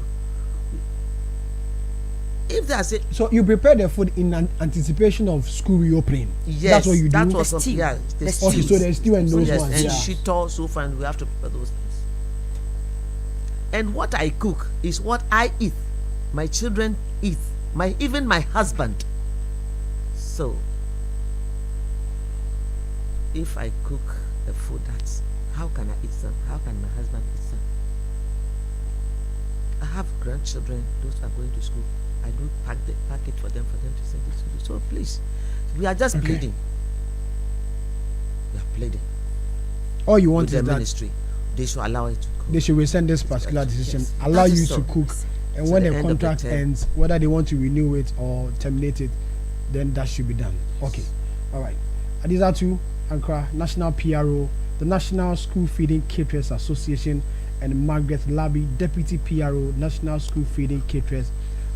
If that's it. So you prepare the food in anticipation of school reopening. Yes, that's what you do. That was something. Yeah, okay, so there's stew and those yes, ones. and yeah. shito, sofa, and we have to prepare those things. And what I cook is what I eat. My children eat. Even my husband. So if I cook the food, that's how can I eat some? How can my husband eat some? I have grandchildren, those are going to school. I do pack it for them to send it to you. So please, we are just pleading. We are pleading. All you want with is the that ministry, they should allow it to cook. They should rescind this particular decision, Yes. allow That you is to so. cook, and To when the the end of the contract term. ends, whether they want to renew it or terminate it, then that should be done. Okay, all right. Adizatu Ankara, National PRO, the National School Feeding Caterers Association, and Margaret Labby, Deputy PRO, National School Feeding Caterers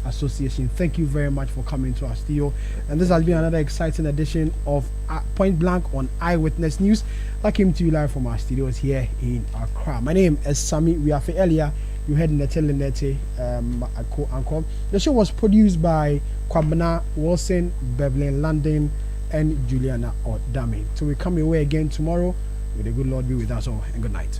Association. Thank you very much for coming to our studio. And this has been another exciting edition of Point Blank on Eyewitness News that came to you live from our studios here in Accra. My name is Sami Wiafe. Earlier, you heard Nete Anko. The show was produced by Kwabena Wilson, Beverly London, and Juliana Odame. So we come your way again tomorrow. May the good Lord be with us all, and good night.